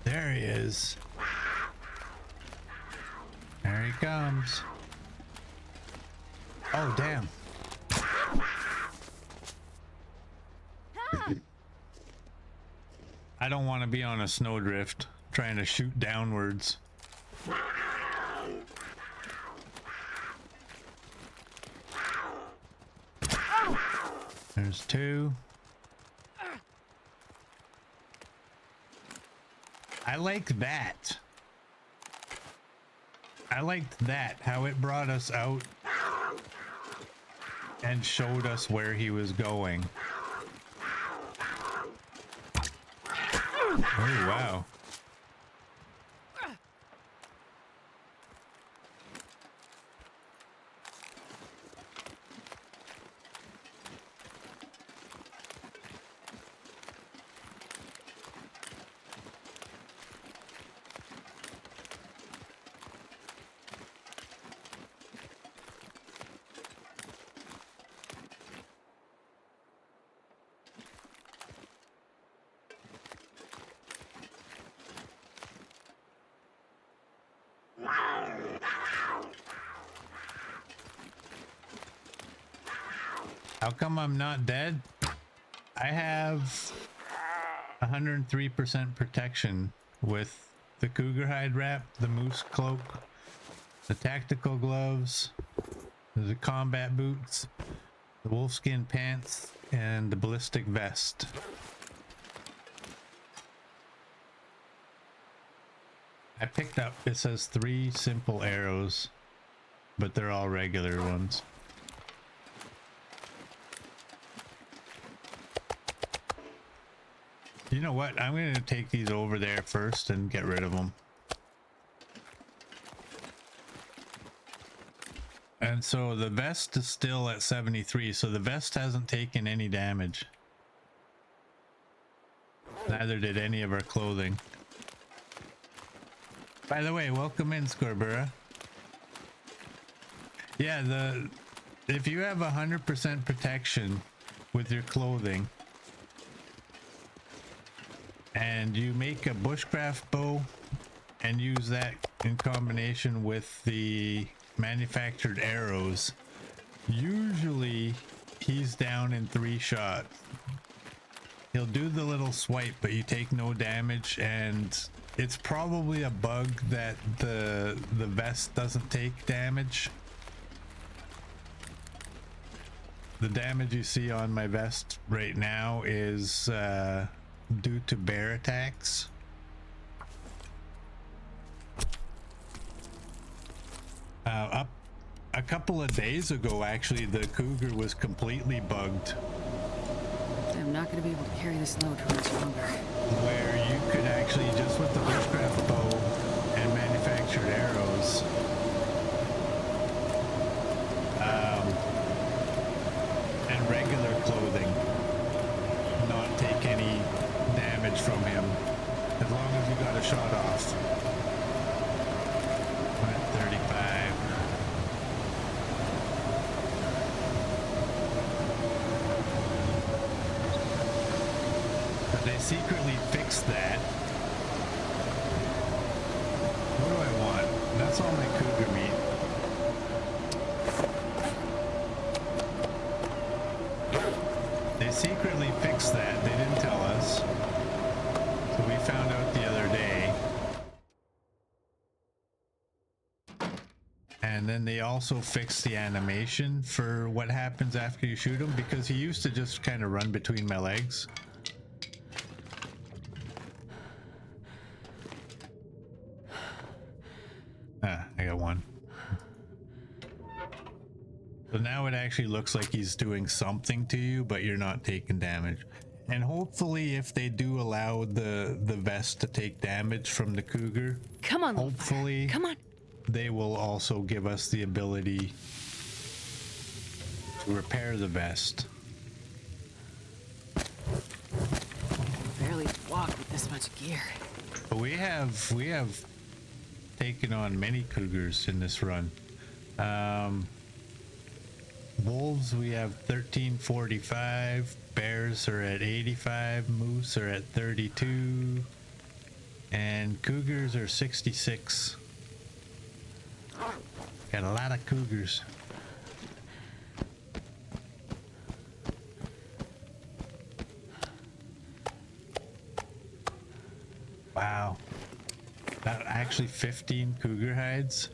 There he is. There he comes. Oh, damn. I don't want to be on a snowdrift trying to shoot downwards. There's 2. I like that. I liked that, how it brought us out and showed us where he was going. Oh, wow. How come I'm not dead? I have 103% protection with the cougar hide wrap, the moose cloak, the tactical gloves, the combat boots, the wolfskin pants, and the ballistic vest. I picked up, it says 3 simple arrows, but they're all regular ones. You know what? I'm going to take these over there first and get rid of them. And so the vest is still at 73, so the vest hasn't taken any damage. Neither did any of our clothing. By the way, welcome in, Scorbura. Yeah, if you have 100% protection with your clothing, and you make a bushcraft bow and use that in combination with the manufactured arrows, usually he's down in 3 shots. He'll do the little swipe, but you take no damage, and it's probably a bug that the vest doesn't take damage. The damage you see on my vest right now is due to bear attacks. Up a couple of days ago, actually, the cougar was completely bugged. I'm not going to be able to carry this load for much longer. Where you could actually, just with the bushcraft bow and manufactured arrows, and regular clothing, not take any damage from him, as long as you got a shot off. I'm at 35. But they secretly fixed that. What do I want? That's all my cougar meat. They secretly fixed that. They didn't tell us. So we found out the other day. And then they also fixed the animation for what happens after you shoot him, because he used to just kind of run between my legs. Ah, I got one. So now it actually looks like he's doing something to you, but you're not taking damage. And hopefully if they do allow the vest to take damage from the cougar, Come on, little fire. hopefully Come on. they will also give us the ability to repair the vest. Barely walk with this much gear. But we have taken on many cougars in this run. Wolves, we have 1345. Bears are at 85. Moose are at 32. And cougars are 66. Got a lot of cougars. Wow. That actually 15 cougar hides.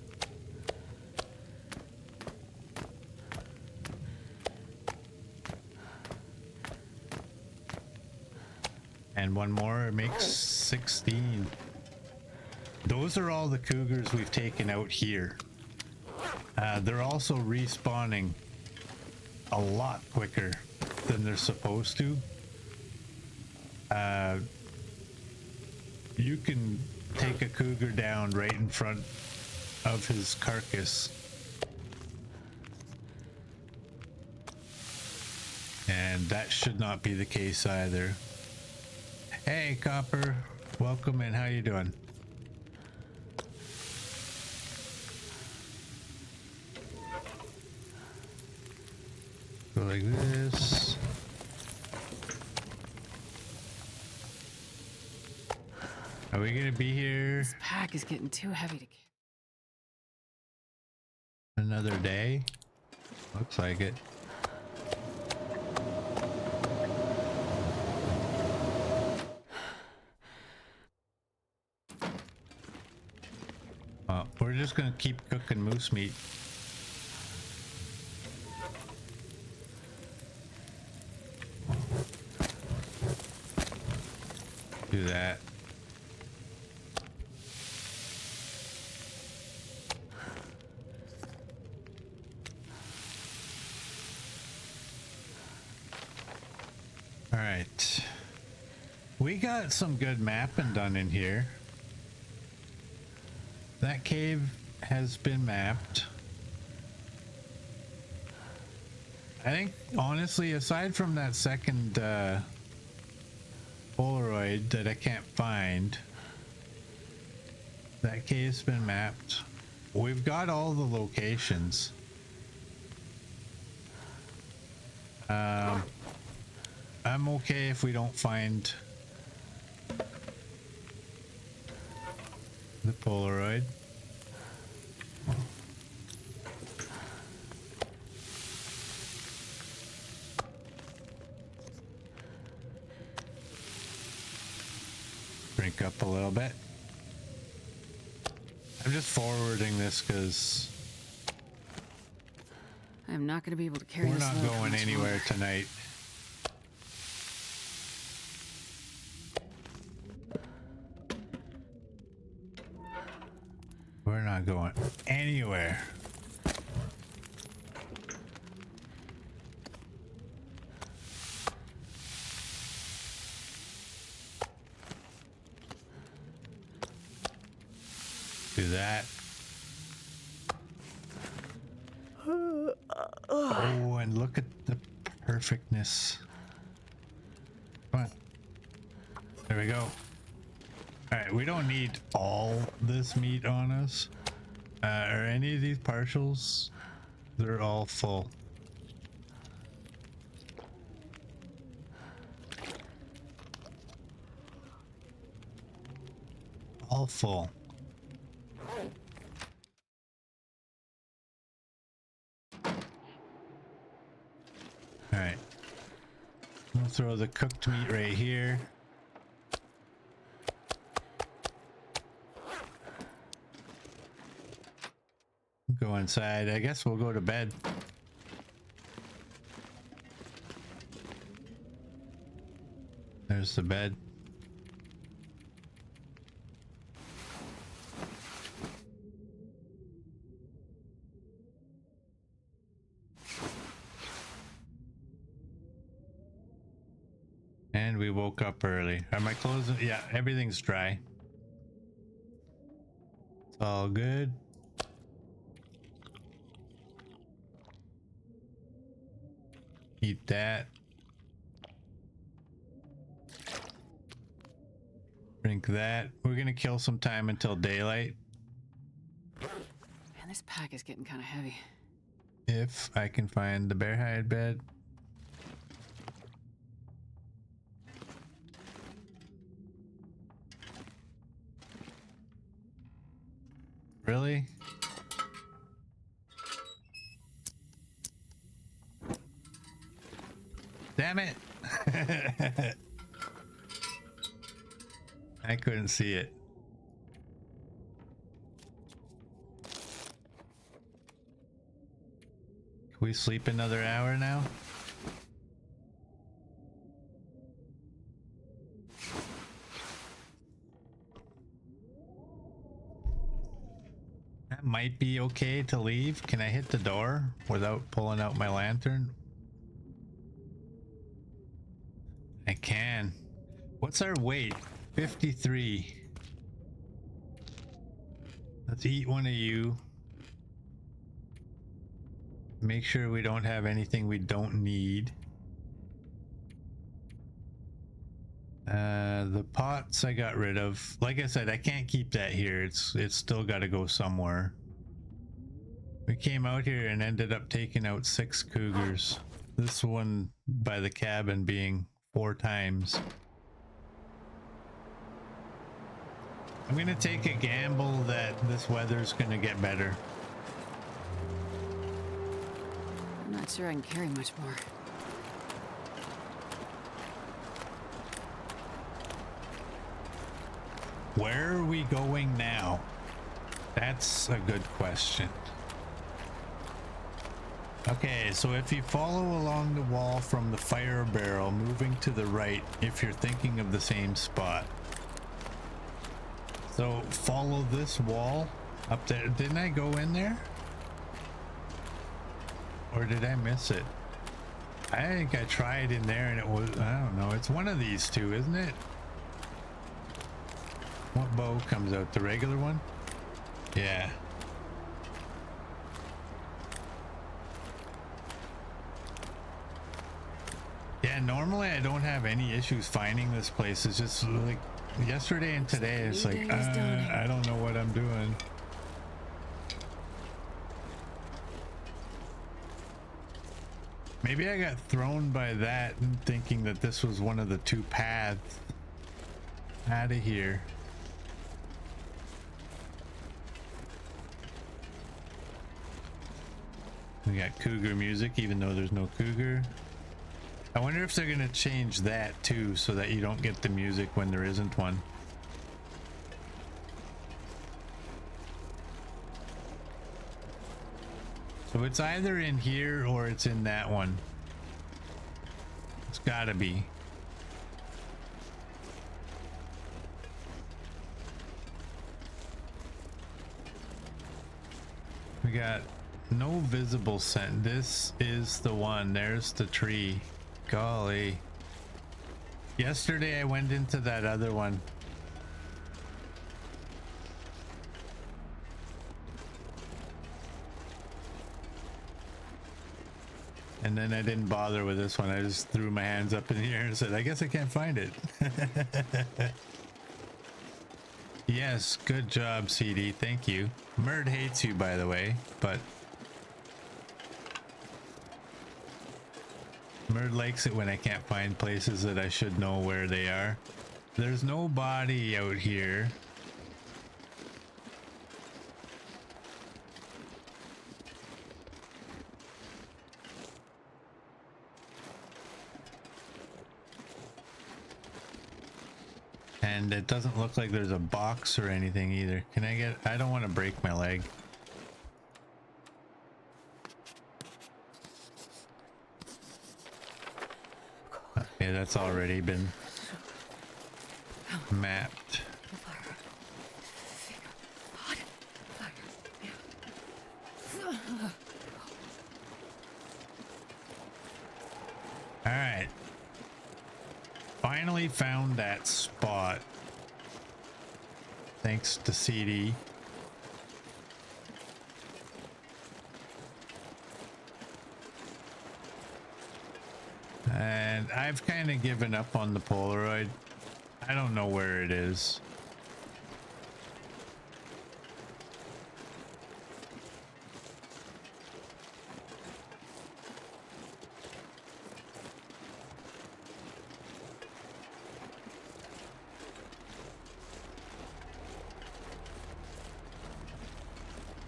And one more makes 16. Those are all the cougars we've taken out here. They're also respawning a lot quicker than they're supposed to. You can take a cougar down right in front of his carcass. And that should not be the case either. Hey, Copper. Welcome in. How you doing? Go like this. Are we gonna be here This pack is getting too heavy to carry. another day? Looks like it. We're just gonna keep cooking moose meat. Do that. All right. We got some good mapping done in here. That cave has been mapped. I think, honestly, aside from that second Polaroid that I can't find, that cave's been mapped. We've got all the locations. I'm okay if we don't find the Polaroid. Drink up a little bit. I'm just forwarding this because I'm not going to be able to carry we're this not load going much anywhere longer. tonight. We're not going anywhere. Do that. Oh, and look at the perfectness. Come on. There we go. All right, we don't need all this meat on us. Are any of these partials? They're all full. All full. All right. We'll throw the cooked meat right here. Go inside. I guess we'll go to bed. There's the bed. And we woke up early. Are my clothes? Yeah, everything's dry. It's all good. Eat that. Drink that. We're gonna kill some time until daylight. Man, this pack is getting kind of heavy. If I can find the bear hide bed. Really? Damn it! I couldn't see it. Can we sleep another hour now? That might be okay to leave. Can I hit the door without pulling out my lantern? I can. What's our weight? 53. Let's eat one of you. Make sure we don't have anything we don't need. The pots I got rid of. Like I said, I can't keep that here. It's still got to go somewhere. We came out here and ended up taking out 6 cougars. This one by the cabin being 4 times. I'm gonna take a gamble that this weather's gonna get better. I'm not sure I can carry much more. Where are we going now? That's a good question. Okay, so if you follow along the wall from the fire barrel, moving to the right, if you're thinking of the same spot. So follow this wall up there. Didn't I go in there? Or did I miss it? I think I tried in there and it was, I don't know. It's one of these two, isn't it? What bow comes out? The regular one? Yeah. Yeah, normally I don't have any issues finding this place. It's just like yesterday and today, it's like, I don't know what I'm doing. Maybe I got thrown by that and thinking that this was one of the 2 paths out of here. We got cougar music, even though there's no cougar. I wonder if they're gonna change that too, so that you don't get the music when there isn't one. So it's either in here or it's in that one. It's gotta be. We got no visible scent. This is the one. There's the tree. Golly. Yesterday I went into that other one. And then I didn't bother with this one. I just threw my hands up in the air and said, I guess I can't find it. Yes, good job, CD. Thank you. Murd hates you, by the way, but Murd likes it when I can't find places that I should know where they are. There's no body out here. And it doesn't look like there's a box or anything either. Can I get... I don't want to break my leg. Okay, that's already been mapped. All right. finally found that spot. Thanks to CD. And I've kind of given up on the Polaroid. I don't know where it is.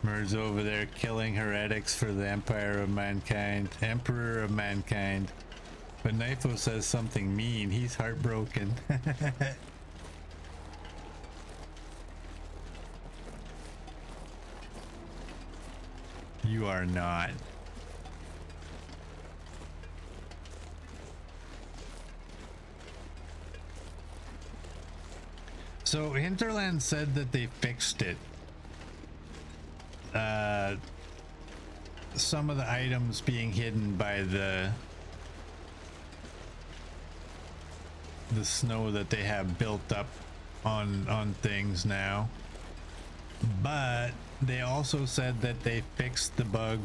Mer's over there killing heretics for the Empire of Mankind, Emperor of Mankind. But Knifo says something mean. He's heartbroken. You are not. So Hinterland said that they fixed it. Some of the items being hidden by the snow that they have built up on things now, but they also said that they fixed the bug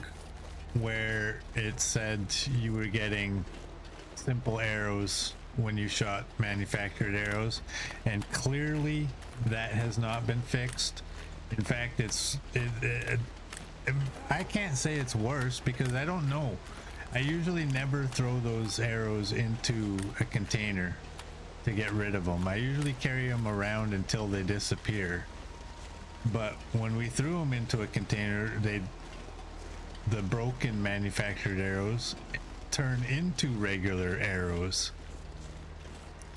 where it said you were getting simple arrows when you shot manufactured arrows, and clearly that has not been fixed. In fact, I can't say it's worse because I don't know. I usually never throw those arrows into a container to get rid of them. I usually carry them around until they disappear. But when we threw them into a container, the broken manufactured arrows turn into regular arrows.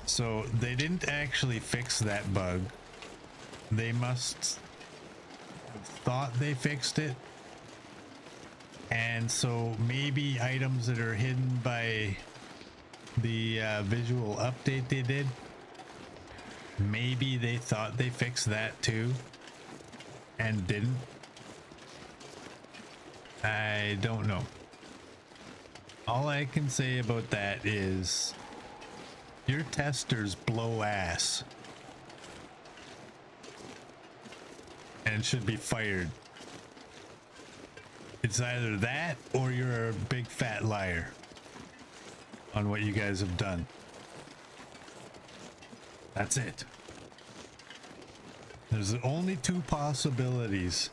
So they didn't actually fix that bug. They must have thought they fixed it. And so maybe items that are hidden by the visual update they did, maybe they thought they fixed that too and didn't. I don't know. All I can say about that is your testers blow ass and should be fired. It's either that or you're a big fat liar on what you guys have done. That's it. There's only two possibilities.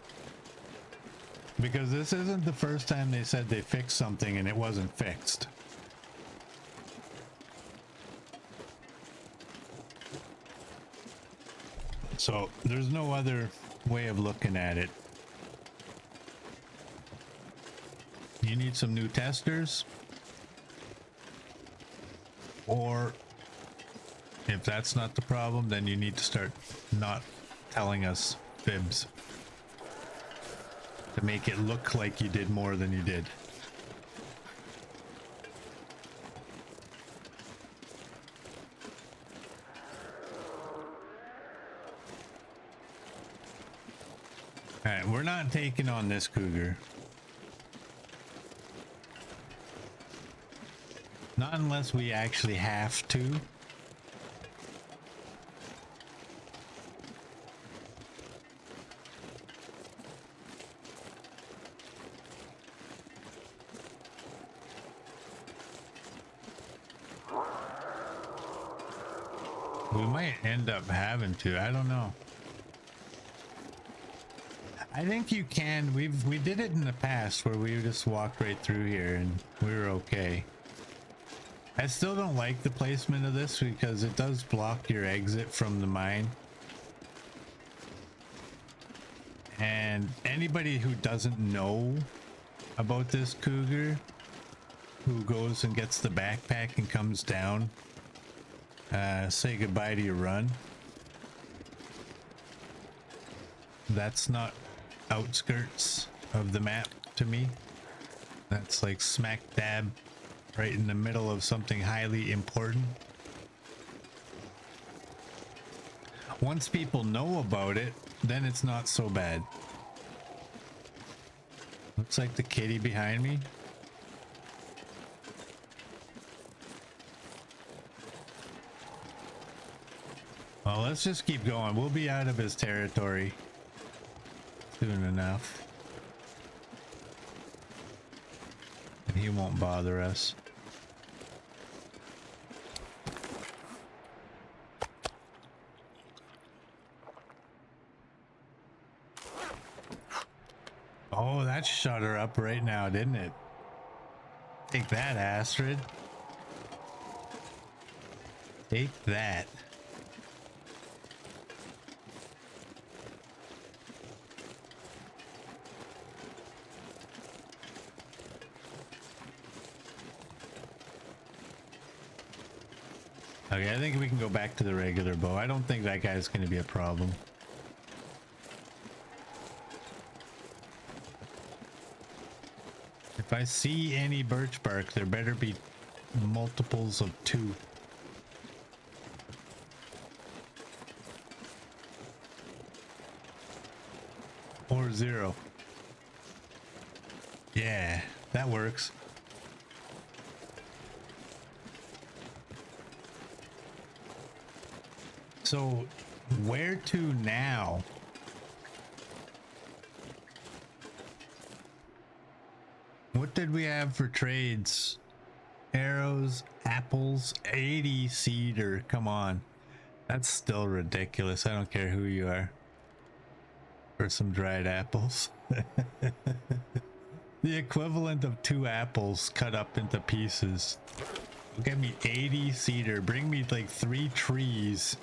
Because this isn't the first time they said they fixed something and it wasn't fixed. So there's no other way of looking at it. You need some new testers, or if that's not the problem, then you need to start not telling us fibs to make it look like you did more than you did. All right, we're not taking on this cougar. Not unless we actually have to. We might end up having to. I don't know. I think you can. We did it in the past where we just walked right through here and we were okay. I still don't like the placement of this because it does block your exit from the mine. And anybody who doesn't know about this cougar, who goes and gets the backpack and comes down, say goodbye to your run. That's not outskirts of the map to me. That's like smack dab right in the middle of something highly important. Once people know about it, then it's not so bad. Looks like the kitty behind me. Well, let's just keep going. We'll be out of his territory soon enough. And he won't bother us. Oh, that shut her up right now, didn't it? Take that, Astrid. Take that. Okay, I think we can go back to the regular bow. I don't think that guy's going to be a problem. If I see any birch bark, there better be multiples of 2. Or 0. Yeah, that works. So, where to now? What did we have for trades? Arrows, apples, 80 cedar. Come on. That's still ridiculous. I don't care who you are. For some dried apples. The equivalent of 2 apples cut up into pieces. Get me 80 cedar. Bring me like 3 trees.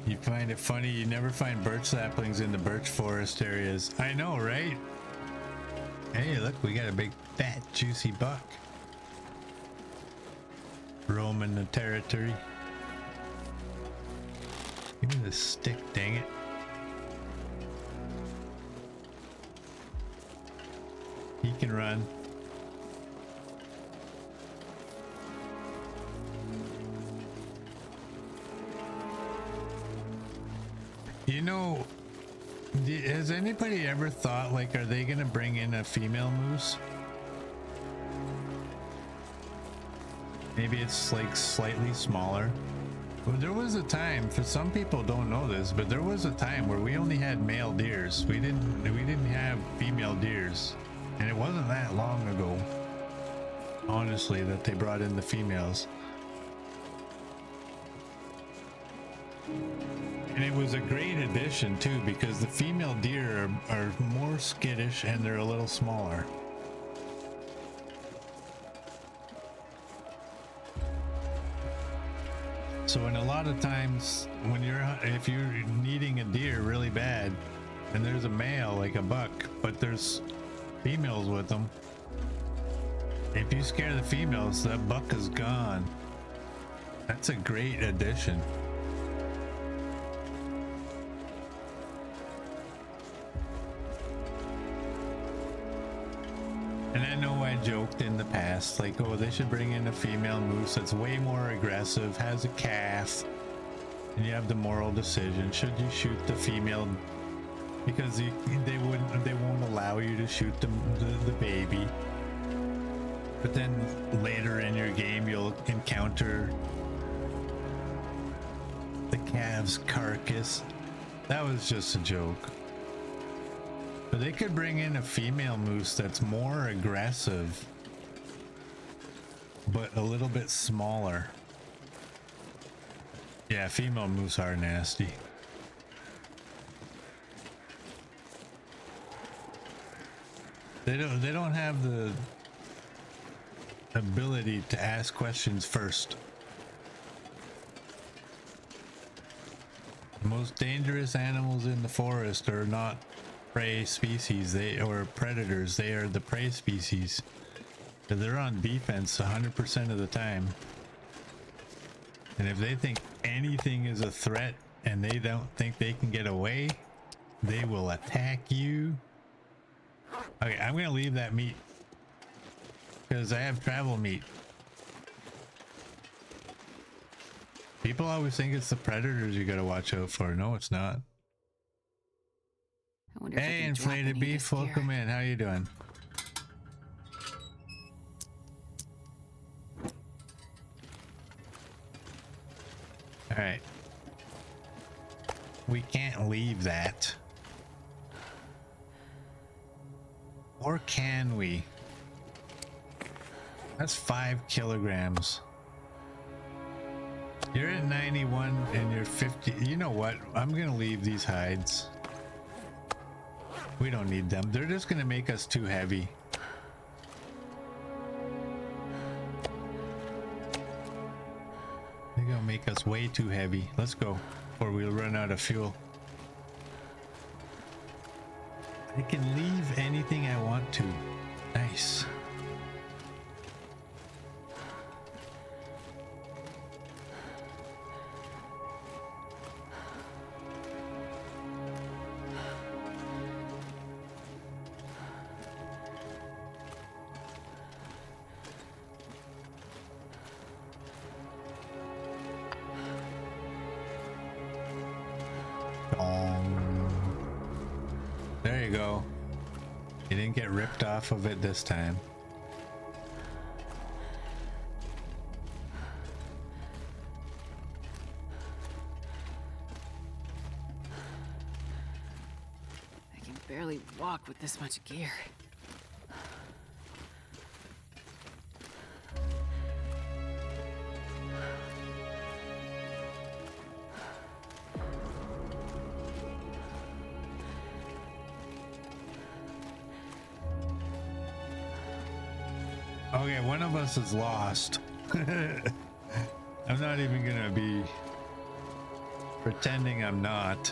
You find it funny, you never find birch saplings in the birch forest areas. I know, right? Hey, look, we got a big, fat, juicy buck. Roaming the territory. Give me the stick, dang it. He can run. You know, has anybody ever thought, like, are they gonna bring in a female moose? Maybe it's like slightly smaller. Well, there was a time, for some people don't know this, but there was a time where we only had male deers. We didn't have female deers, and it wasn't that long ago, honestly, that they brought in the females. And it was a great addition too, because the female deer are more skittish and they're a little smaller. So in a lot of times when if you're needing a deer really bad and there's a male like a buck, but there's females with them, if you scare the females, that buck is gone. That's a great addition. And I know I joked in the past, like, oh, they should bring in a female moose that's way more aggressive, has a calf, and you have the moral decision. Should you shoot the female? Because they won't allow you to shoot the baby. But then later in your game, you'll encounter the calf's carcass. That was just a joke. But they could bring in a female moose that's more aggressive, but a little bit smaller. Yeah, female moose are nasty. They don't have the ability to ask questions first. The most dangerous animals in the forest are not prey species, or predators. They are the prey species. They're on defense 100% of the time. And if they think anything is a threat and they don't think they can get away, they will attack you. Okay, I'm gonna leave that meat because I have travel meat. People always think it's the predators you gotta watch out for. No, it's not. Hey, inflated beef, welcome in. How you doing? All right. We can't leave that. Or can we? That's 5 kilograms. You're at 91 and you're 50. You know what? I'm gonna leave these hides. We don't need them. They're just gonna make us too heavy. They're gonna make us way too heavy. Let's go, or we'll run out of fuel. I can leave anything I want to. Nice. There you go. You didn't get ripped off of it this time. I can barely walk with this much gear. Okay, one of us is lost. I'm not even gonna be pretending I'm not.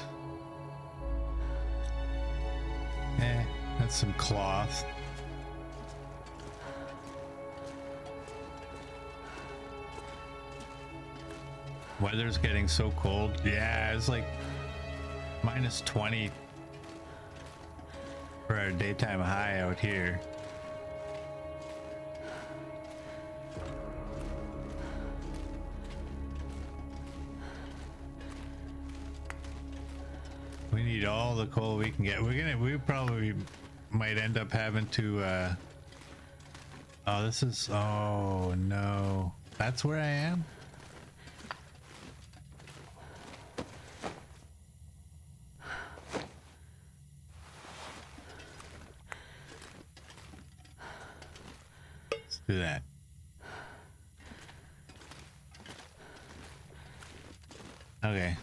That's some cloth. Weather's getting so cold. Yeah, it's like minus 20 for our daytime high out here. We need all the coal we can get. We probably might end up having to oh, this is, oh no, that's where I am. Let's do that. Okay.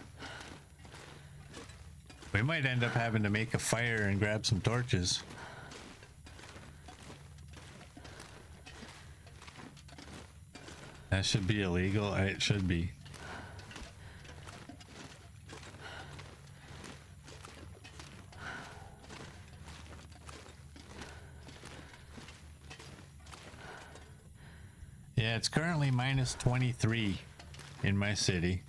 We might end up having to make a fire and grab some torches. That should be illegal. It should be. Yeah, it's currently minus 23 in my city.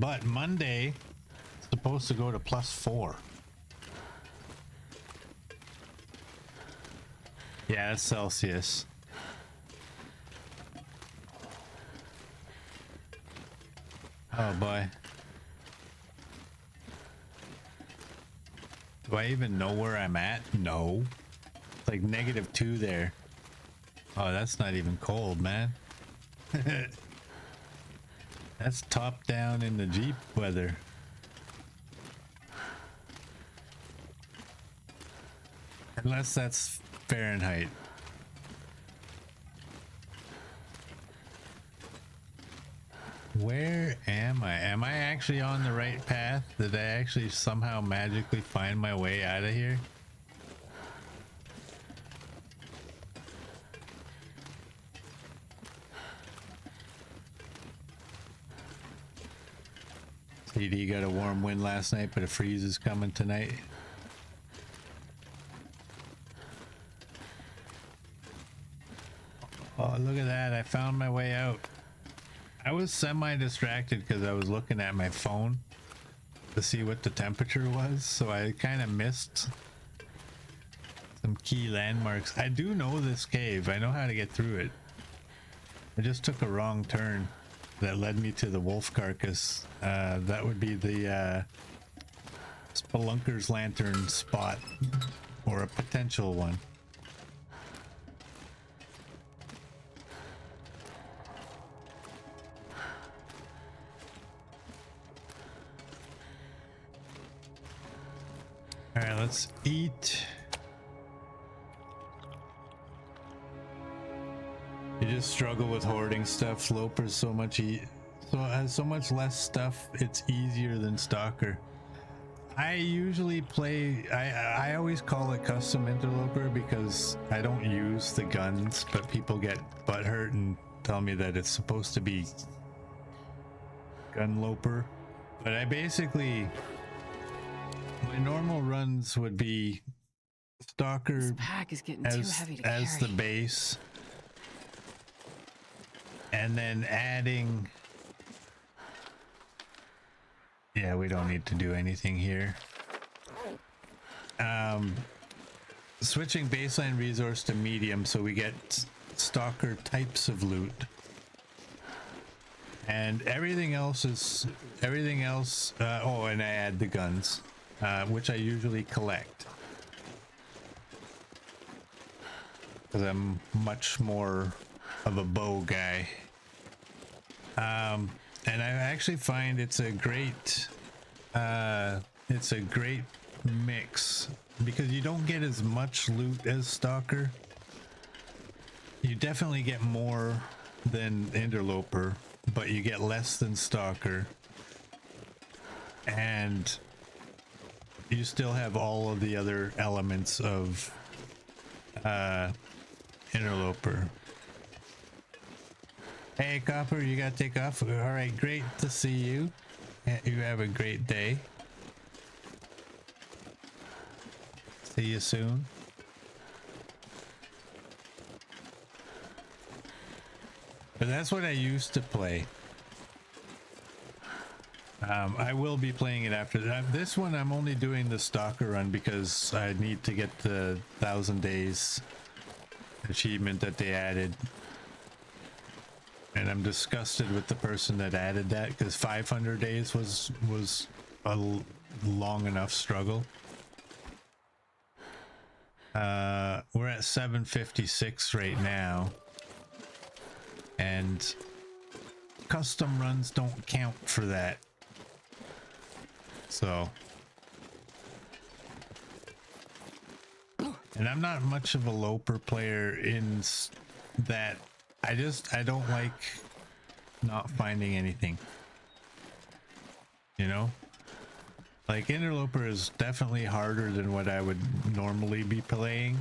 But Monday, it's supposed to go to +4. Yeah, that's Celsius. Oh boy. Do I even know where I'm at? No. It's like -2 there. Oh, that's not even cold, man. That's top down in the Jeep weather. Unless that's Fahrenheit. Where am I? Am I actually on the right path? Did I actually somehow magically find my way out of here? CD got a warm wind last night, but a freeze is coming tonight. Oh, look at that. I found my way out. I was semi-distracted because I was looking at my phone to see what the temperature was, so I kind of missed some key landmarks. I do know this cave. I know how to get through it. I just took a wrong turn. that led me to the wolf carcass. That would be the Spelunker's Lantern spot, or a potential one. All right, let's eat. You just struggle with hoarding stuff. Loper's so much has so much less stuff. It's easier than Stalker. I usually play. I always call it custom interloper because I don't use the guns, but people get butthurt and tell me that it's supposed to be gun loper. But I basically, my normal runs would be Stalker This pack is getting too heavy to as carry. the base, and then adding. Yeah, we don't need to do anything here. Switching baseline resource to medium so we get Stalker types of loot. And everything else oh, and I add the guns, which I usually collect, because I'm much more of a bow guy. And I actually find it's a great mix, because you don't get as much loot as Stalker. You definitely get more than Interloper, but you get less than Stalker, and you still have all of the other elements of Interloper. Hey Copper, you gotta take off. All right, great to see you. You have a great day. See you soon. But that's what I used to play. I will be playing it after that. This one I'm only doing the Stalker run because I need to get the 1,000 days achievement that they added. And I'm disgusted with the person that added that, because 500 days was a long enough struggle. We're at 756 right now, and custom runs don't count for that. So, and I'm not much of a Loper player in that. I don't like not finding anything, you know? Like, Interloper is definitely harder than what I would normally be playing,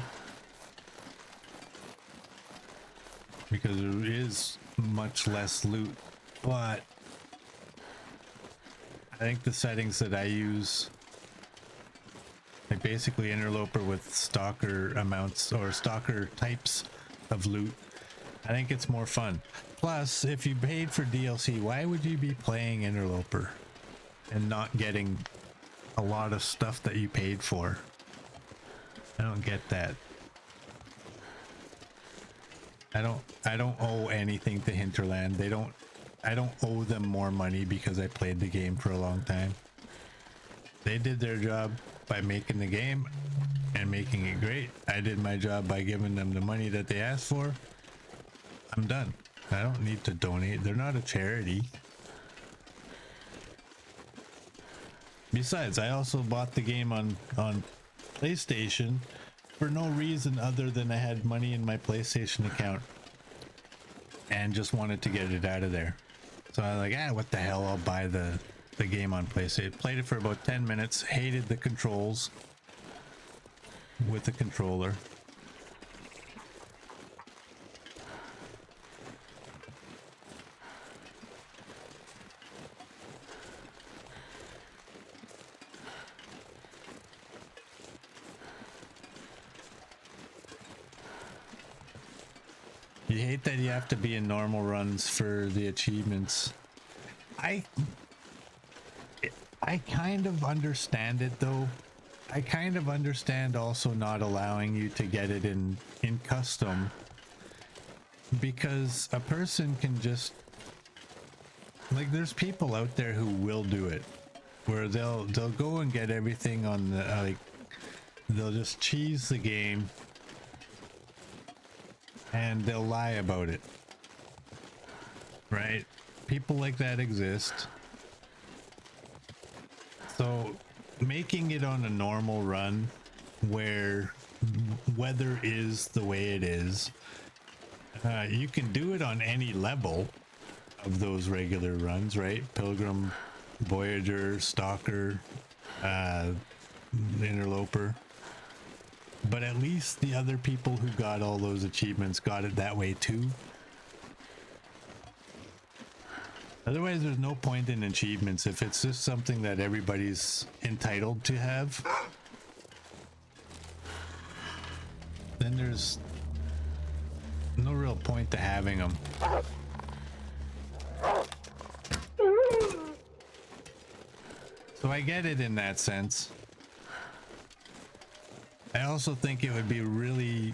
because there is much less loot, but I think the settings that I use, like basically Interloper with Stalker amounts or Stalker types of loot, I think it's more fun. Plus, if you paid for DLC, why would you be playing Interloper and not getting a lot of stuff that you paid for? I don't get that. I don't owe anything to Hinterland. I don't owe them more money because I played the game for a long time. They did their job by making the game and making it great. I did my job by giving them the money that they asked for. I'm done. I don't need to donate. They're not a charity. Besides, I also bought the game on PlayStation for no reason other than I had money in my PlayStation account and just wanted to get it out of there. So I was like, what the hell, I'll buy the game on PlayStation. Played it for about 10 minutes, hated the controls with the controller. You hate that you have to be in normal runs for the achievements. I kind of understand it though. I kind of understand also not allowing you to get it in custom, because a person can just like there's people out there who will do it, where they'll go and get everything on the like they'll just cheese the game and they'll lie about it, right? People like that exist. So making it on a normal run where weather is the way it is, you can do it on any level of those regular runs, right? Pilgrim, Voyager, Stalker, Interloper. But at least the other people who got all those achievements got it that way too. Otherwise, there's no point in achievements if it's just something that everybody's entitled to have. Then there's no real point to having them. So I get it in that sense. I also think it would be really...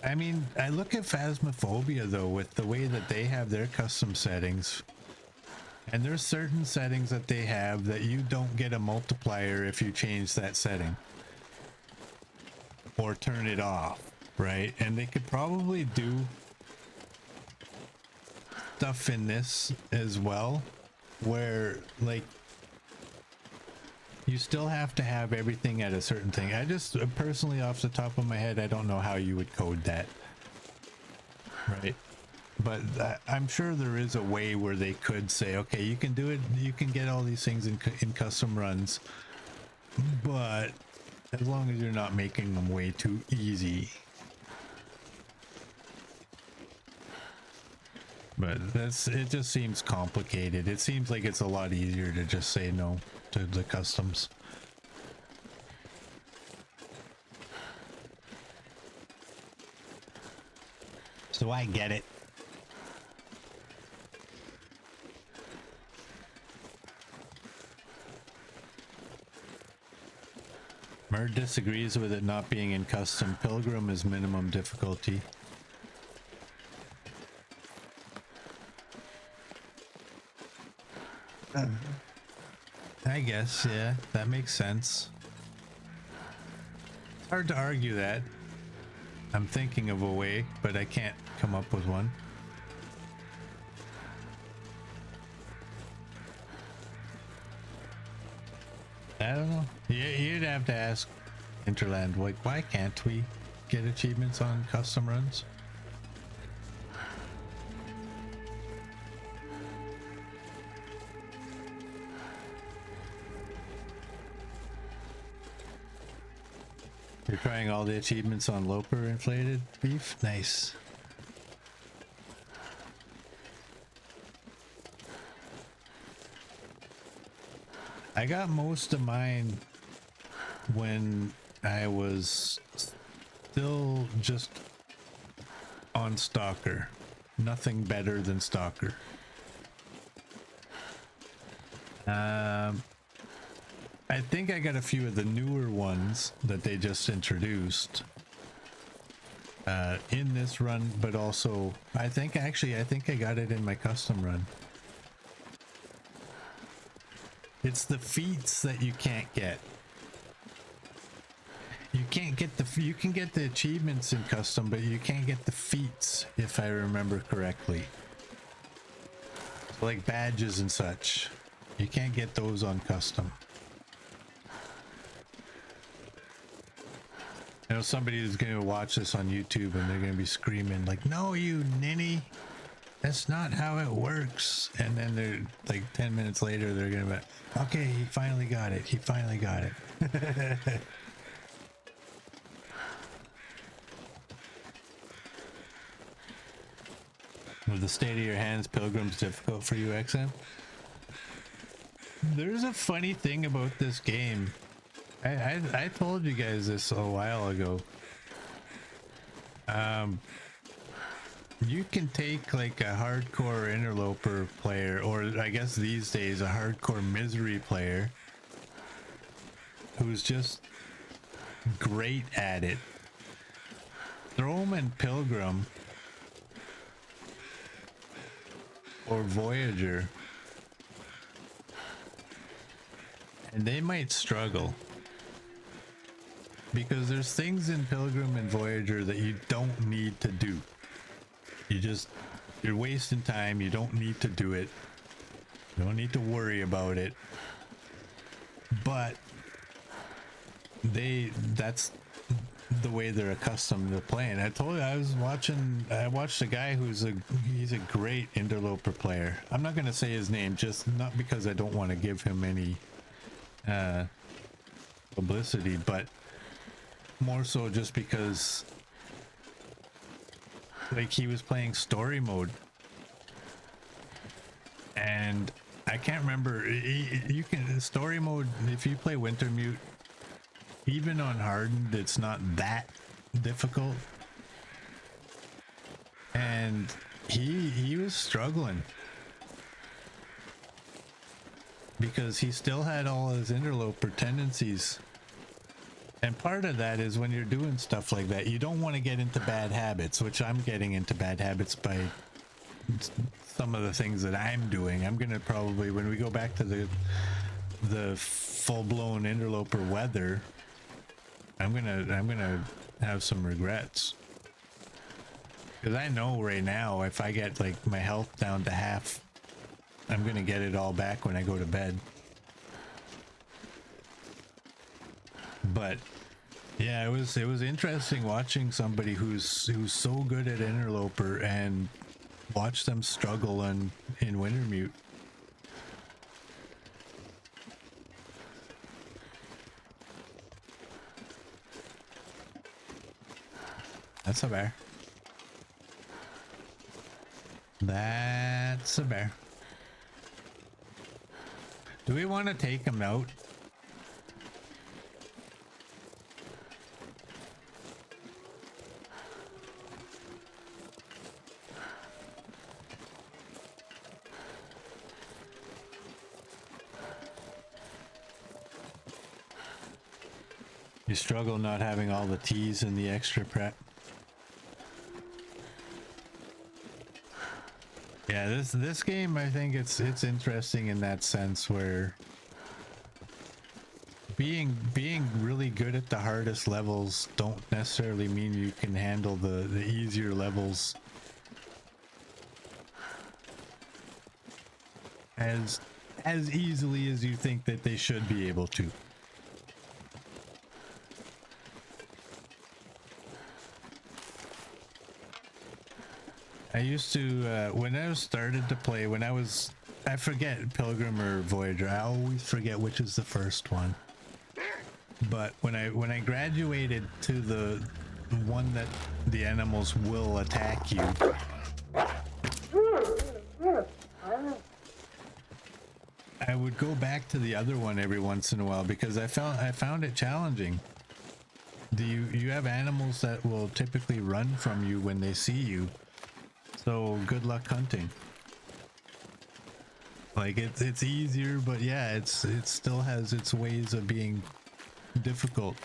I mean, I look at Phasmophobia though, with the way that they have their custom settings. And there's certain settings that they have that you don't get a multiplier if you change that setting. Or turn it off, right? And they could probably do stuff in this as well, where like you still have to have everything at a certain thing. I just personally, off the top of my head, I don't know how you would code that, right? But I'm sure there is a way where they could say, okay, you can do it, you can get all these things in custom runs, but as long as you're not making them way too easy. But it just seems complicated. It seems like it's a lot easier to just say no to the customs. So I get it. Mer disagrees with it not being in custom. Pilgrim is minimum difficulty. I guess, yeah, that makes sense. It's hard to argue that. I'm thinking of a way, but I can't come up with one. I don't know. You'd have to ask Interland, like, why can't we get achievements on custom runs? You're trying all the achievements on Loper inflated beef? Nice. I got most of mine when I was still just on Stalker. Nothing better than Stalker. I think I got a few of the newer ones that they just introduced in this run, but also I think I got it in my custom run. It's the feats that you can't get. You can't get you can get the achievements in custom, but you can't get the feats, if I remember correctly. So like badges and such. You can't get those on custom. I know somebody is going to watch this on YouTube and they're going to be screaming like, no, you ninny, that's not how it works. And then they're like 10 minutes later, they're going to be, okay, he finally got it. He finally got it. With the state of your hands, Pilgrim's difficult for you, XM? There's a funny thing about this game. I told you guys this a while ago. You can take like a hardcore interloper player, or I guess these days a hardcore misery player, who's just great at it. Throw them in Pilgrim, or Voyager, and they might struggle because there's things in Pilgrim and Voyager that you don't need to do. You're wasting time. You don't need to do it. You don't need to worry about it. But that's the way they're accustomed to playing. I told you I watched a guy he's a great interloper player. I'm not going to say his name, just not because I don't want to give him any publicity, but more so just because like he was playing story mode, and I can't remember. You can story mode if you play Wintermute, even on hardened, it's not that difficult. And he was struggling because he still had all his interloper tendencies. And part of that is when you're doing stuff like that, you don't want to get into bad habits, which I'm getting into bad habits by some of the things that I'm doing. I'm gonna probably, when we go back to the full-blown interloper weather, I'm gonna have some regrets, because I know right now if I get like my health down to half, I'm gonna get it all back when I go to bed. But yeah, it was interesting watching somebody who's so good at interloper and watch them struggle in Wintermute. That's a bear. That's a bear. Do we want to take him out? You struggle not having all the T's and the extra prep. Yeah, this game, I think it's interesting in that sense where being really good at the hardest levels don't necessarily mean you can handle the easier levels as easily as you think that they should be able to. I used to, when I started to play, I forget Pilgrim or Voyager. I always forget which is the first one. But when I graduated to the one that the animals will attack you, I would go back to the other one every once in a while because I found it challenging. You have animals that will typically run from you when they see you. So good luck hunting. Like it's easier, but yeah, it still has its ways of being difficult.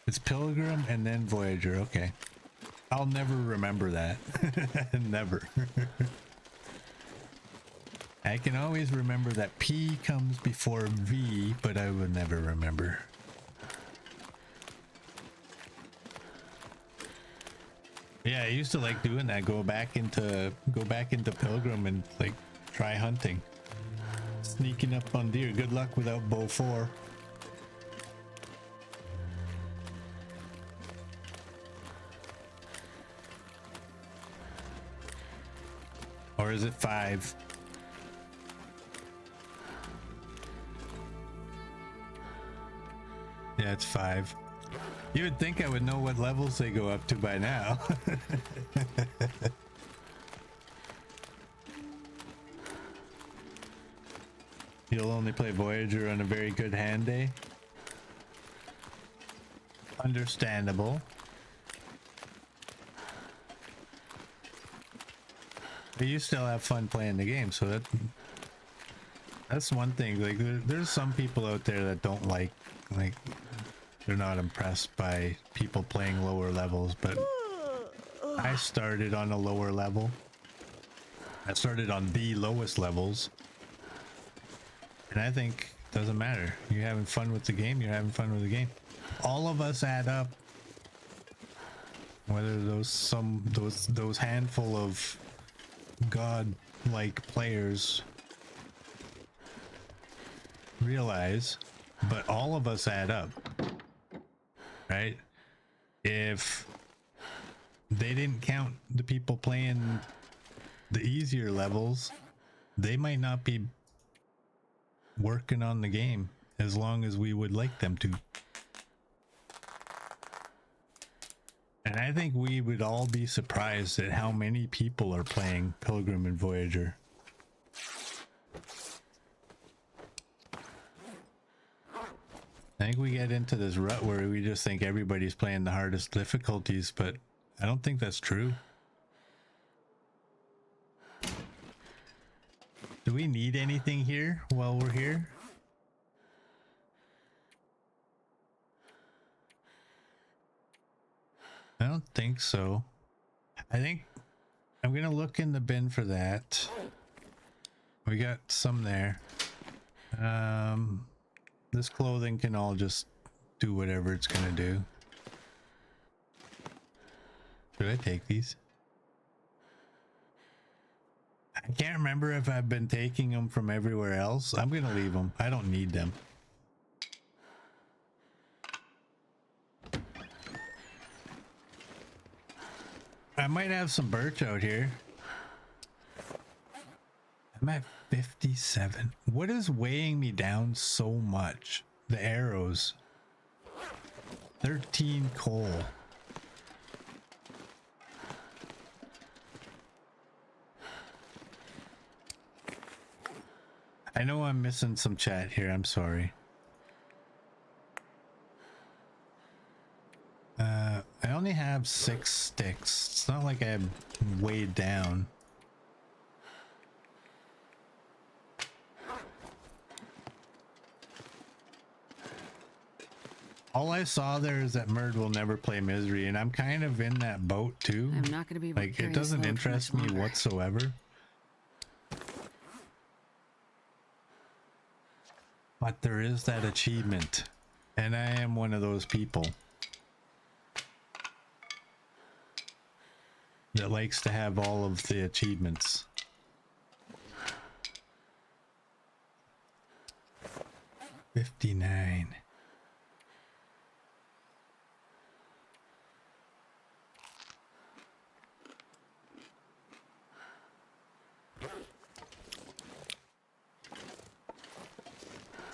It's Pilgrim and then Voyager. Okay, I'll never remember that. Never. I can always remember that P comes before V, but I would never remember. Yeah, I used to like doing that. Go back into Pilgrim and like try hunting, sneaking up on deer. Good luck without bow 4. Or is it 5? Yeah, it's 5. You would think I would know what levels they go up to by now. You'll only play Voyager on a very good hand day. Understandable. But you still have fun playing the game, so that's one thing. Like there's some people out there that don't like they're not impressed by people playing lower levels, but I started on a lower level I started on the lowest levels. And I think it doesn't matter. You're having fun with the game, you're having fun with the game. All of us add up. Whether those handful of god-like players realize, but all of us add up, right? If they didn't count the people playing the easier levels, they might not be working on the game as long as we would like them to. And I think we would all be surprised at how many people are playing Pilgrim and Voyager. I think we get into this rut where we just think everybody's playing the hardest difficulties, but I don't think that's true. Do we need anything here while we're here? I don't think so. I think I'm gonna look in the bin for that. We got some there. This clothing can all just do whatever it's gonna do. Should I take these? I can't remember if I've been taking them from everywhere else. I'm gonna leave them. I don't need them. I might have some birch out here. I'm at 57. What is weighing me down so much? The arrows. 13 coal. I know I'm missing some chat here. I'm sorry. I only have 6 sticks. It's not like I'm weighed down. All I saw there is that Murd will never play Misery, and I'm kind of in that boat too. I'm not going to be able to Like, carry it this doesn't load for interest much me longer. whatsoever. But there is that achievement, and I am one of those people that likes to have all of the achievements. $59.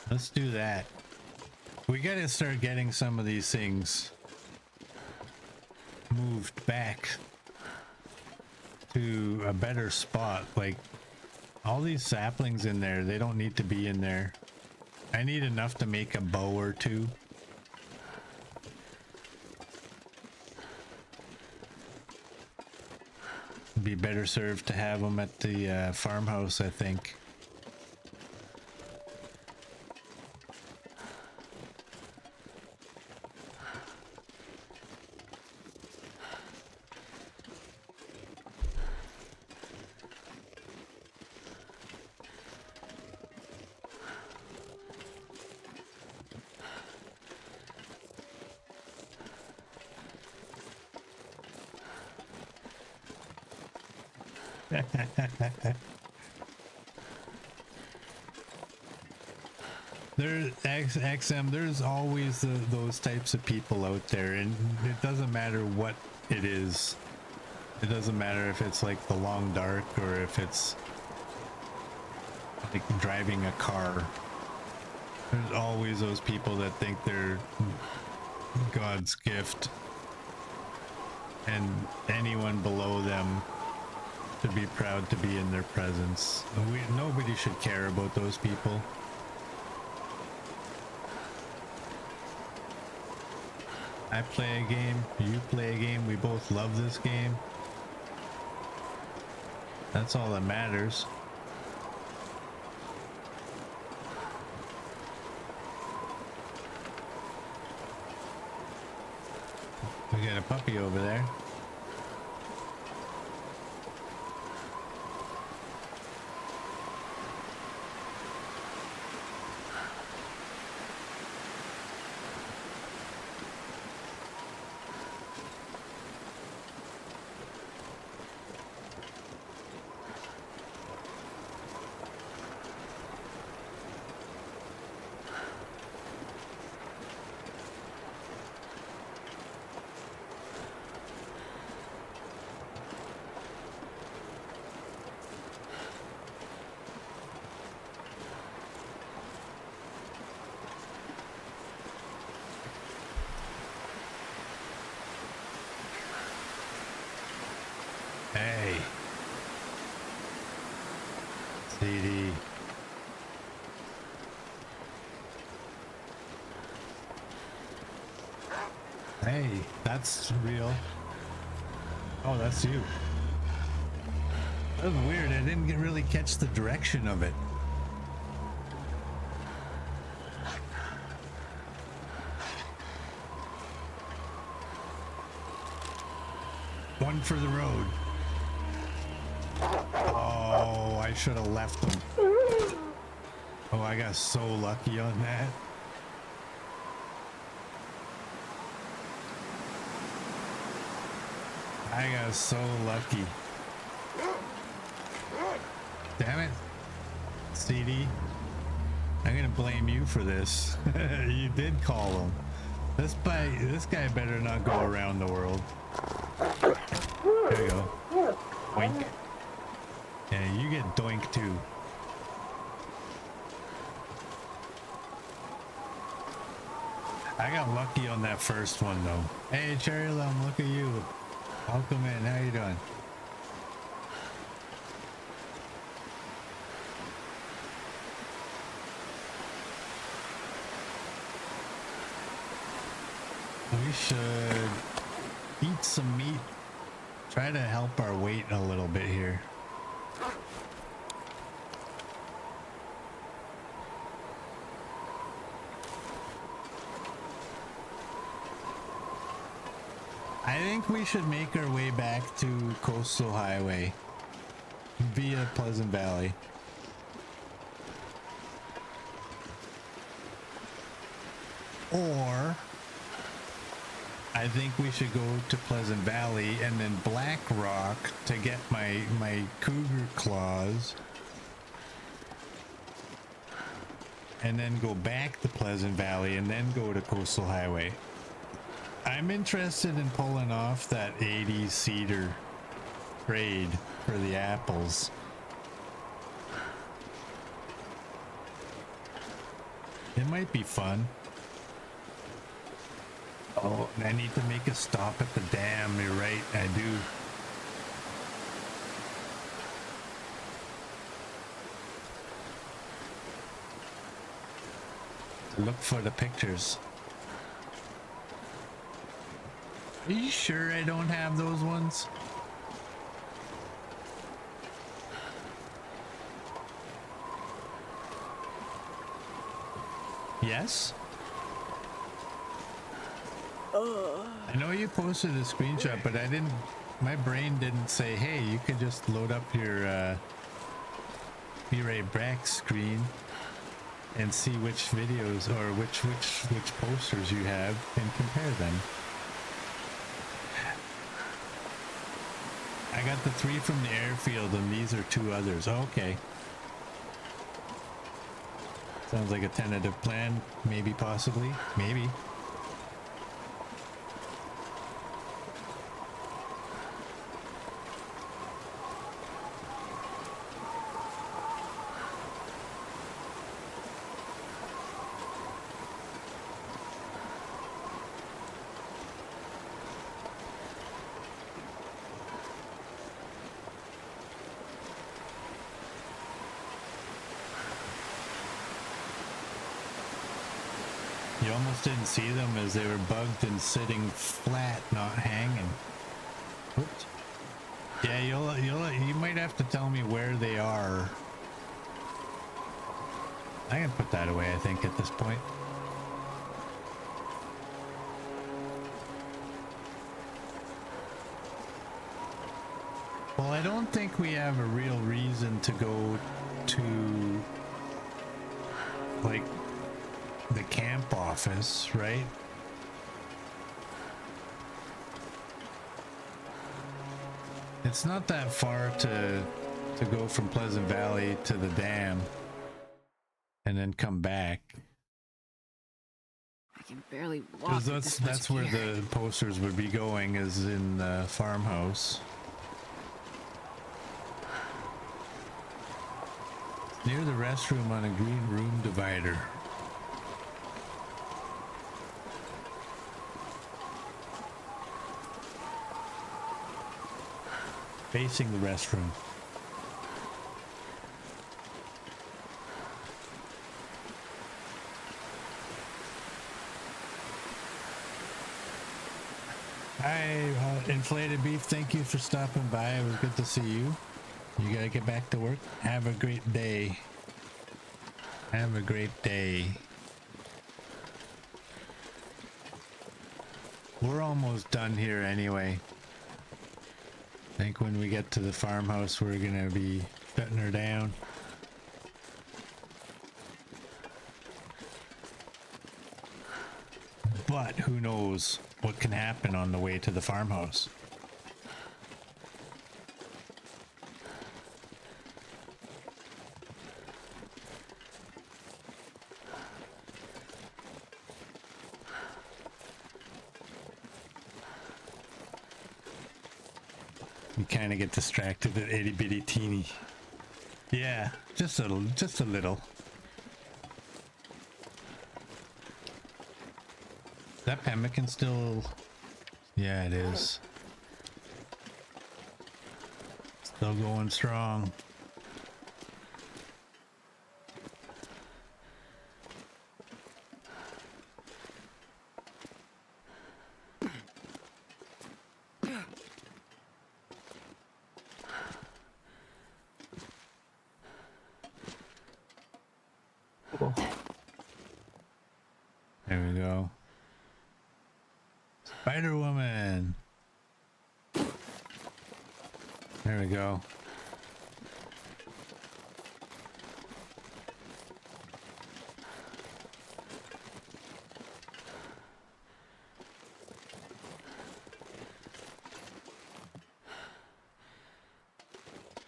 Let's do that. We gotta start getting some of these things moved back to a better spot. Like, all these saplings in there, they don't need to be in there. I need enough to make a bow or two. It'd be better served to have them at the farmhouse, I think. There's XM, there's always those types of people out there, and it doesn't matter what it is. It doesn't matter if it's like the long dark or if it's like driving a car. There's always those people that think they're God's gift, and anyone below them should be proud to be in their presence. Nobody should care about those people. I play a game, you play a game, we both love this game. That's all that matters. We got a puppy over there. Hey, that's real. Oh, that's you. That was weird. I didn't really catch the direction of it. One for the road. Oh, I should have left them. Oh, I got so lucky on that. I got so lucky. Damn it. CD. I'm gonna blame you for this. You did call him. This guy better not go around the world. There you go. Doink. Yeah, you get doink too. I got lucky on that first one though. Hey Cherry Lum, look at you. Welcome in. How you doing? We should eat some meat. Try to help our weight a little bit here. I think we should make our way back to Coastal Highway via Pleasant Valley. Or I think we should go to Pleasant Valley and then Black Rock to get my cougar claws. And then go back to Pleasant Valley and then go to Coastal Highway. I'm interested in pulling off that 80 cedar trade for the apples. It might be fun. Oh, and I need to make a stop at the dam. You're right, I do. Look for the pictures. Are you sure I don't have those ones? Yes? I know you posted a screenshot, but I didn't, my brain didn't say, hey, you could just load up your B-Ray Brack screen and see which videos or which posters you have and compare them. I got the 3 from the airfield and these are 2 others. Okay. Sounds like a tentative plan. Maybe, possibly. Maybe. You almost didn't see them as they were bugged and sitting flat, not hanging. Oops. Yeah, you might have to tell me where they are. I can put that away, I think, at this point. Well, I don't think we have a real reason to go to, like, the camp office, right? It's not that far to go from Pleasant Valley to the dam and then come back. I can barely walk. Because that's where the posters would be going, is in the farmhouse. Near the restroom on a green room divider. Facing the restroom. Hi, Inflated Beef. Thank you for stopping by. It was good to see you. You gotta get back to work. Have a great day. Have a great day. We're almost done here anyway. I think when we get to the farmhouse, we're gonna be shutting her down. But who knows what can happen on the way to the farmhouse. You kind of get distracted at itty bitty teeny. Yeah, just a little, just a little. That pemmican still, yeah, it is. Still going strong. There we go. Spider Woman. There we go.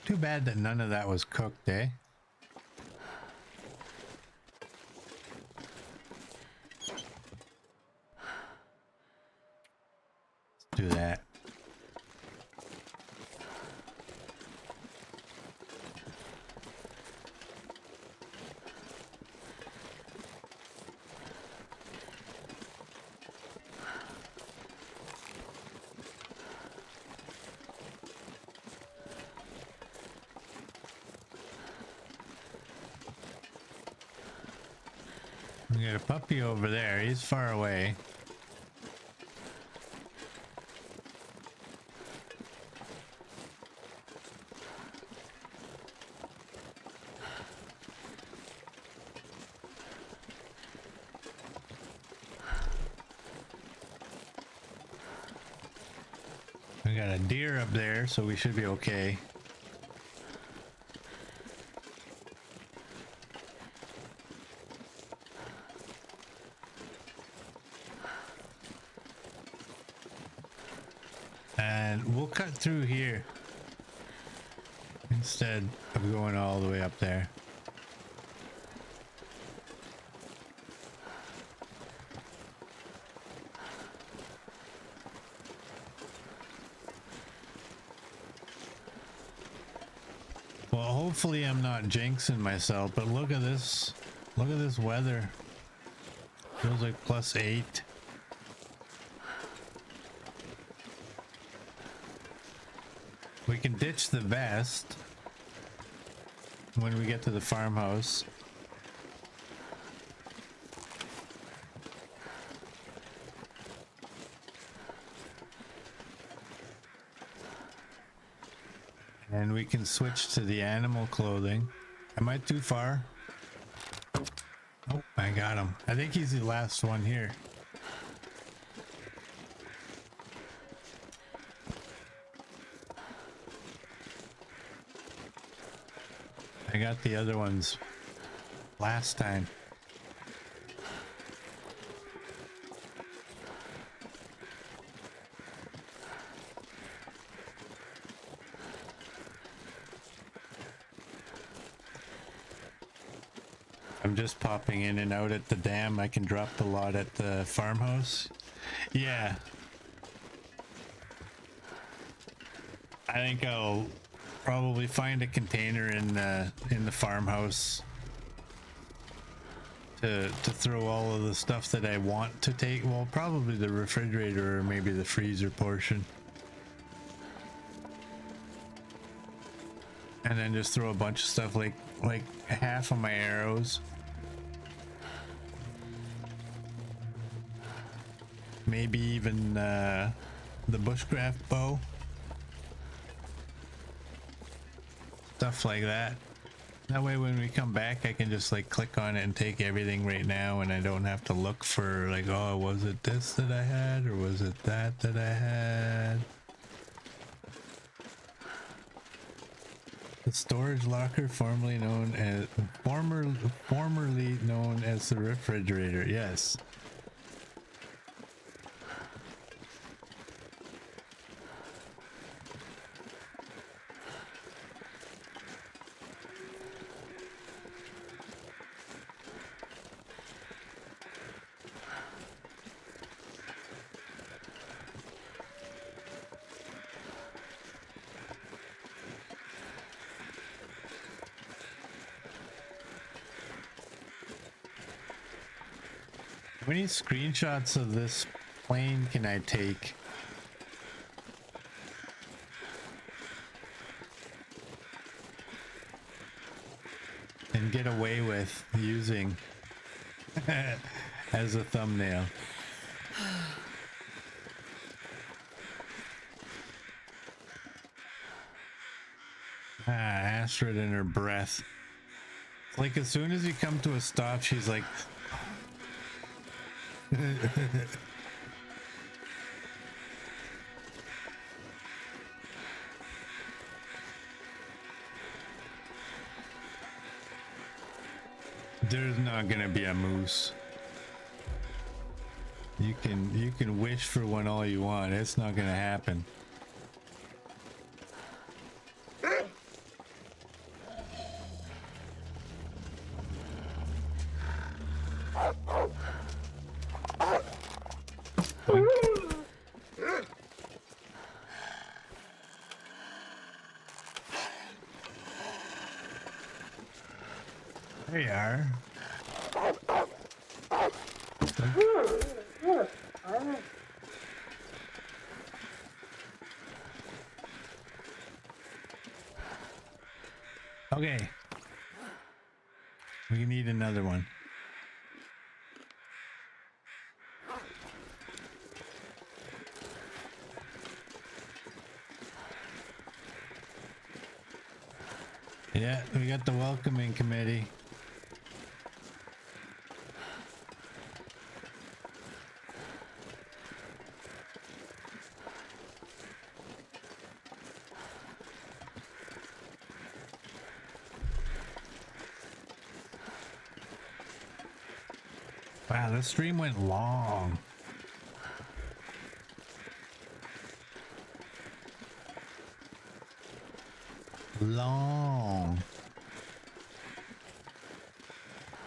Too bad that none of that was cooked, eh? Do that. We got a puppy over there. He's far away. We got a deer up there, so we should be okay. And we'll cut through here instead of going all the way up there. Well, hopefully I'm not jinxing myself, but look at this. Look at this weather. Feels like +8. We can ditch the vest when we get to the farmhouse. And we can switch to the animal clothing. Am I too far? Oh, I got him. I think he's the last one here. I got the other ones last time. I'm just popping in and out at the dam. I can drop the lot at the farmhouse. Yeah. I think I'll probably find a container in the farmhouse to throw all of the stuff that I want to take. Well, probably the refrigerator or maybe the freezer portion. And then just throw a bunch of stuff like half of my arrows. Maybe even the bushcraft bow, stuff like that. That way when we come back I can just like click on it and take everything right now, and I don't have to look for like, oh, was it this that I had or was it that I had. The storage locker, formerly known as formerly known as the refrigerator. Yes. How many screenshots of this plane can I take? And get away with using as a thumbnail? Astrid in her breath. Like as soon as you come to a stop, she's like, there's not gonna be a moose. You can wish for one all you want. It's not gonna happen. There you are. Okay. We need another one. Yeah, we got the welcoming committee. Wow, this stream went long.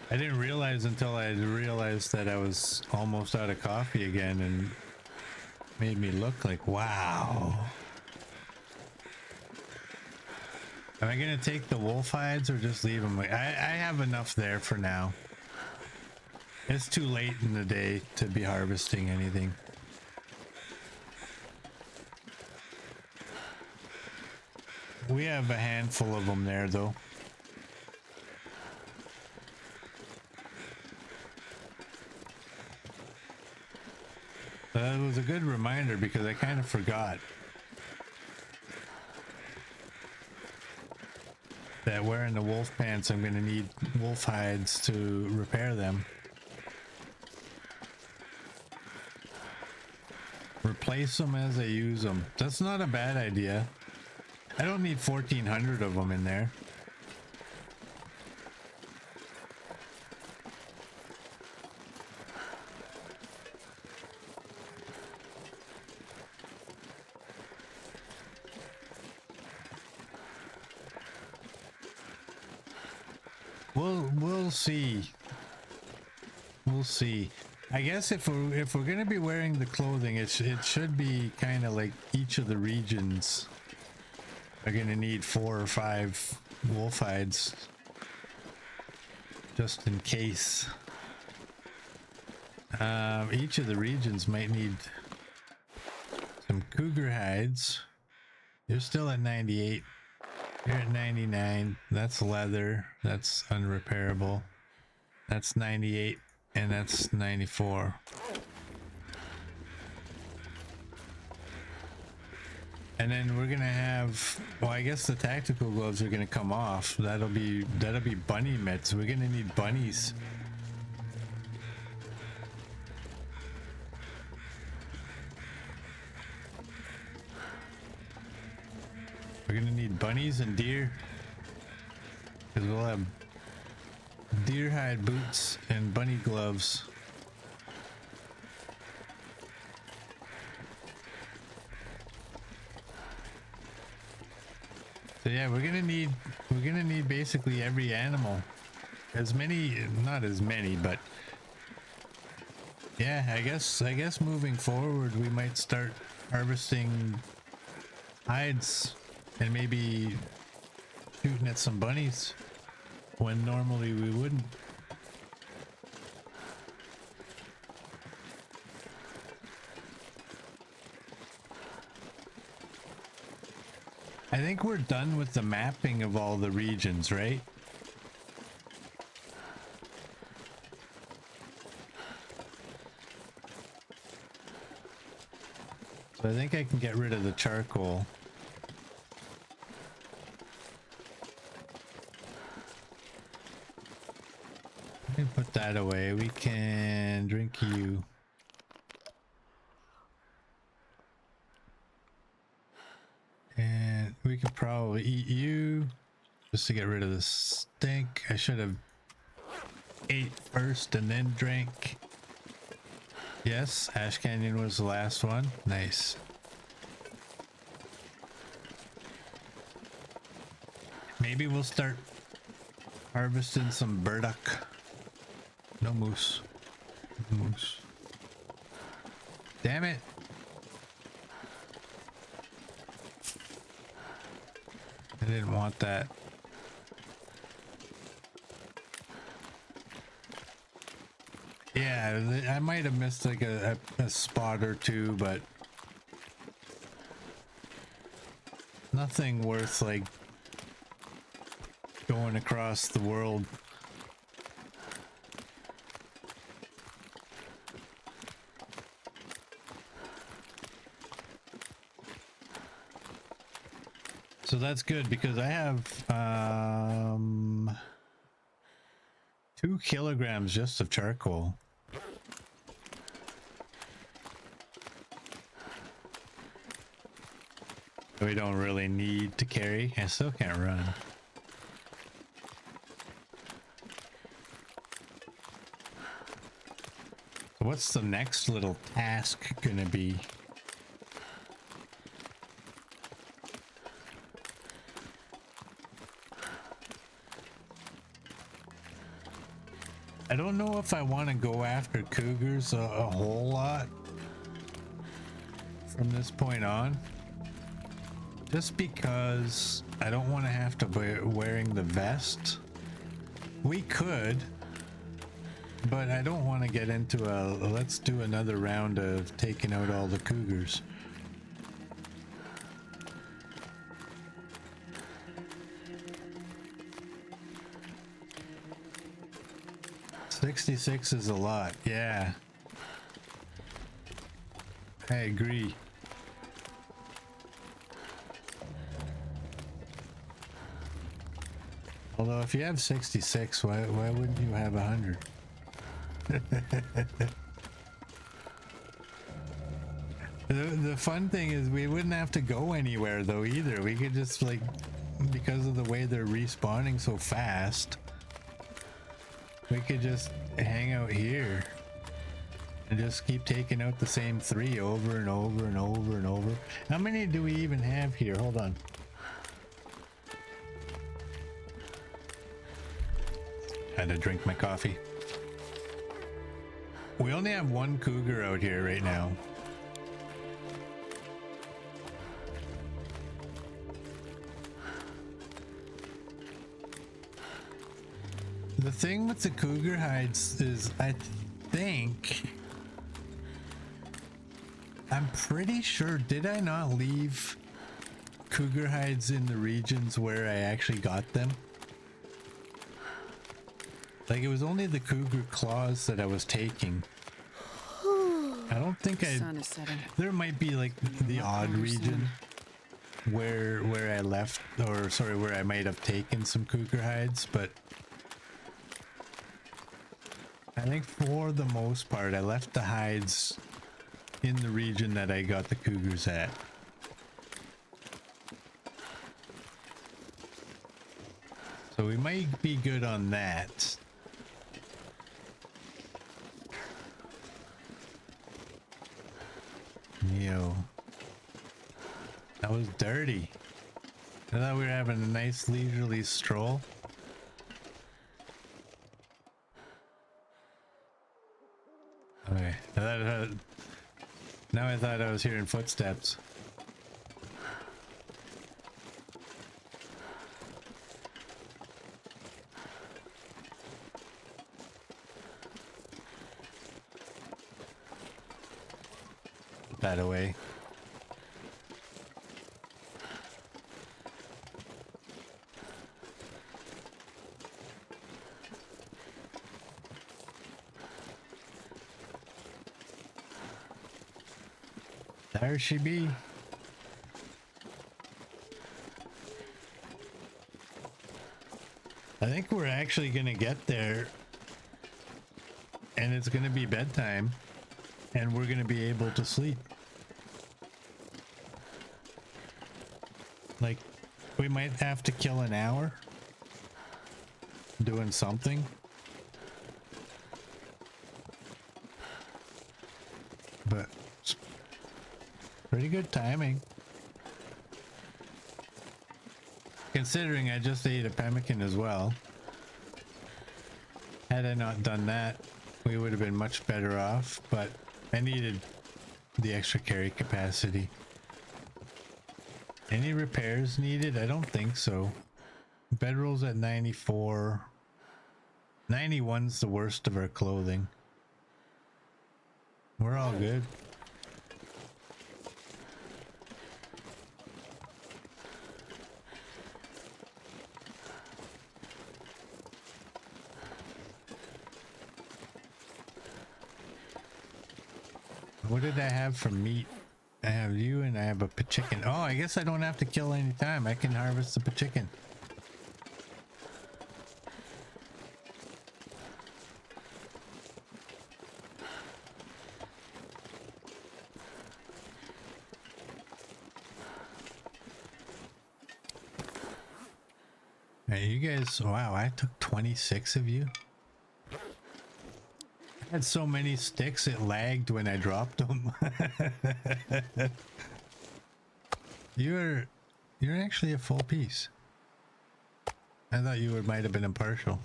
I didn't realize until I realized that I was almost out of coffee again, and made me look like, wow. Am I gonna take the wolf hides or just leave them? I have enough there for now. It's too late in the day to be harvesting anything. We have a handful of them there though. That was a good reminder because I kind of forgot that wearing the wolf pants, I'm going to need wolf hides to repair them. Replace them as I use them. That's not a bad idea. I don't need 1,400 of them in there. We'll see. We'll see. I guess if we're gonna be wearing the clothing, it should be kind of like each of the regions are gonna need 4 or 5 wolf hides, just in case. Each of the regions might need some cougar hides. You're still at 98. You're at 99. That's leather. That's unrepairable. That's 98. And that's 94. And then we're gonna have, well, I guess the tactical gloves are gonna come off. That'll be bunny mitts. We're gonna need bunnies. We're gonna need bunnies and deer, because we'll have deer hide boots and bunny gloves. So yeah, we're gonna need basically every animal. As many, not as many, but yeah, I guess moving forward we might start harvesting hides and maybe shooting at some bunnies when normally we wouldn't. I think we're done with the mapping of all the regions, right? So I think I can get rid of the charcoal. Let me put that away. We can drink you. And we could probably eat you just to get rid of the stink. I should have ate first and then drank. Yes, Ash Canyon was the last one. Nice. Maybe we'll start harvesting some burdock. No moose. No moose. Damn it. I didn't want that. Yeah, I might have missed like a spot or two, but nothing worth like going across the world. So that's good because I have 2 kilograms just of charcoal. We don't really need to carry. I still can't run. So what's the next little task gonna be? I don't know if I want to go after cougars a whole lot from this point on. Just because I don't want to have to be wearing the vest. We could, but I don't want to get into a let's do another round of taking out all the cougars. $66 is a lot, yeah. I agree. Although if you have 66, why wouldn't you have 100? The fun thing is we wouldn't have to go anywhere though either. We could just like, because of the way they're respawning so fast, we could just hang out here and just keep taking out the same 3 over and over and over and over. How many do we even have here? Hold on. Had to drink my coffee. We only have 1 cougar out here right now. The thing with the cougar hides is I'm pretty sure, did I not leave cougar hides in the regions where I actually got them? Like it was only the cougar claws that I was taking. I don't think Sun is setting. there might be like the odd region. where I left, or sorry, where I might have taken some cougar hides, but I think for the most part I left the hides in the region that I got the cougars at. So we might be good on that. Yo, that was dirty. I thought we were having a nice leisurely stroll. Okay, now I thought I was hearing footsteps. Put that away. There she be. I think we're actually gonna get there and it's gonna be bedtime and we're gonna be able to sleep. Like, we might have to kill an hour doing something. But it's pretty good timing. Considering I just ate a pemmican as well. Had I not done that, we would have been much better off, but I needed the extra carry capacity. Any repairs needed? I don't think so. Bedroll's at 94. 91's the worst of our clothing. We're all good. What did I have for meat? I have you and I have a chicken. Oh, I guess I don't have to kill any time. I can harvest the chicken. Hey, you guys, wow, I took 26 of you. I had so many sticks it lagged when I dropped them. You're actually a full piece. I thought you might have been impartial.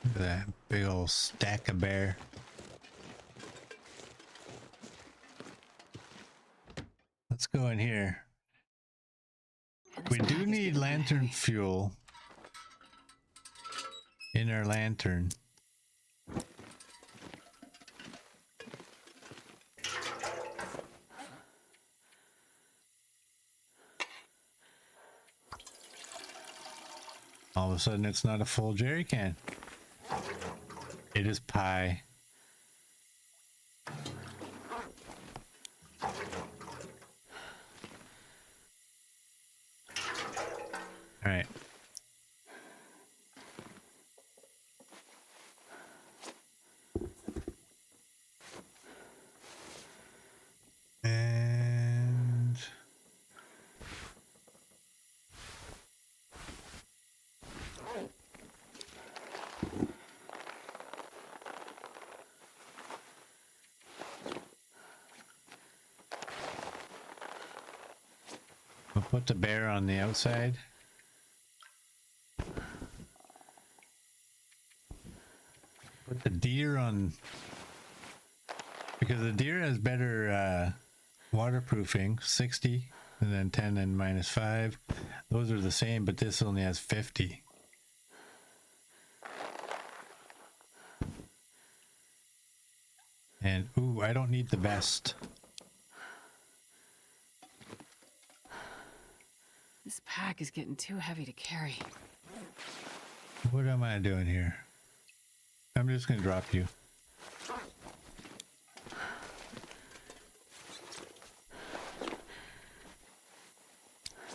Look at that big old stack of bear. Let's go in here. We do need lantern fuel in our lantern. All of a sudden it's not a full jerry can. It is pie. All right. And we'll put the bear on the outside. Put the deer on, because the deer has better waterproofing, 60, and then 10 and -5. Those are the same, but this only has 50. And ooh, I don't need the vest. This pack is getting too heavy to carry. What am I doing here? I'm just gonna drop you.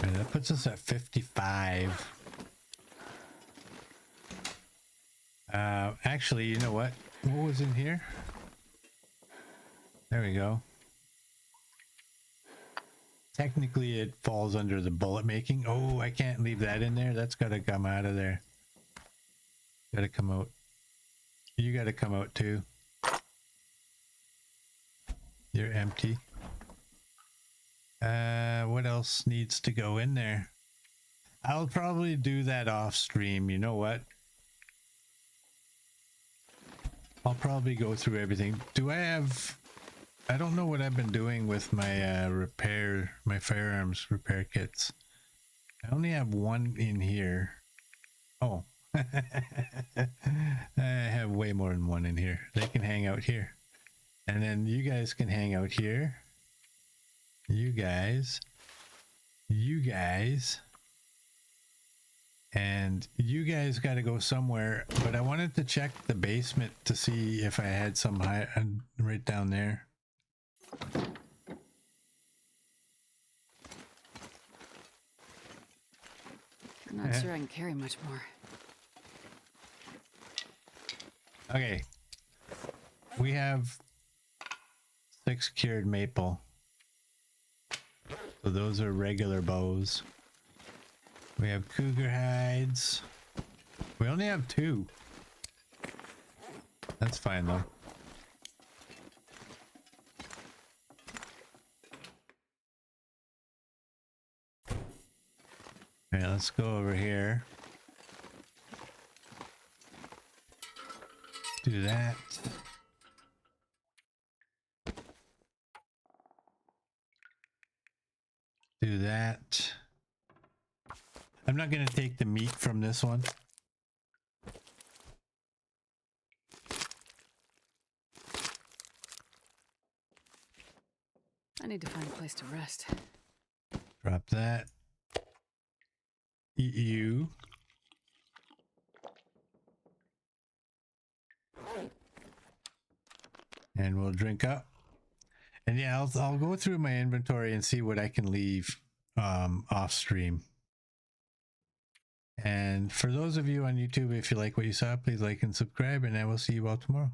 And that puts us at 55. Actually, you know what? What was in here? There we go. Technically, it falls under the bullet making. Oh, I can't leave that in there. That's got to come out of there. Got to come out. You got to come out too. You're empty. What else needs to go in there? I'll probably do that off stream. You know what? I'll probably go through everything. Do I have... I don't know what I've been doing with my my firearms repair kits. I only have one in here. Oh. I have way more than one in here. They can hang out here. And then you guys can hang out here. You guys. And you guys got to go somewhere. But I wanted to check the basement to see if I had some right down there. I'm not sure I can carry much more. Okay. We have 6 cured maple. So those are regular bows. We have cougar hides. We only have 2. That's fine though. Alright, let's go over here. Do that. Do that. I'm not going to take the meat from this one. I need to find a place to rest. Drop that. Eat you. And we'll drink up. And yeah, I'll go through my inventory and see what I can leave off stream. And for those of you on YouTube, if you like what you saw, please like and subscribe, and I will see you all tomorrow.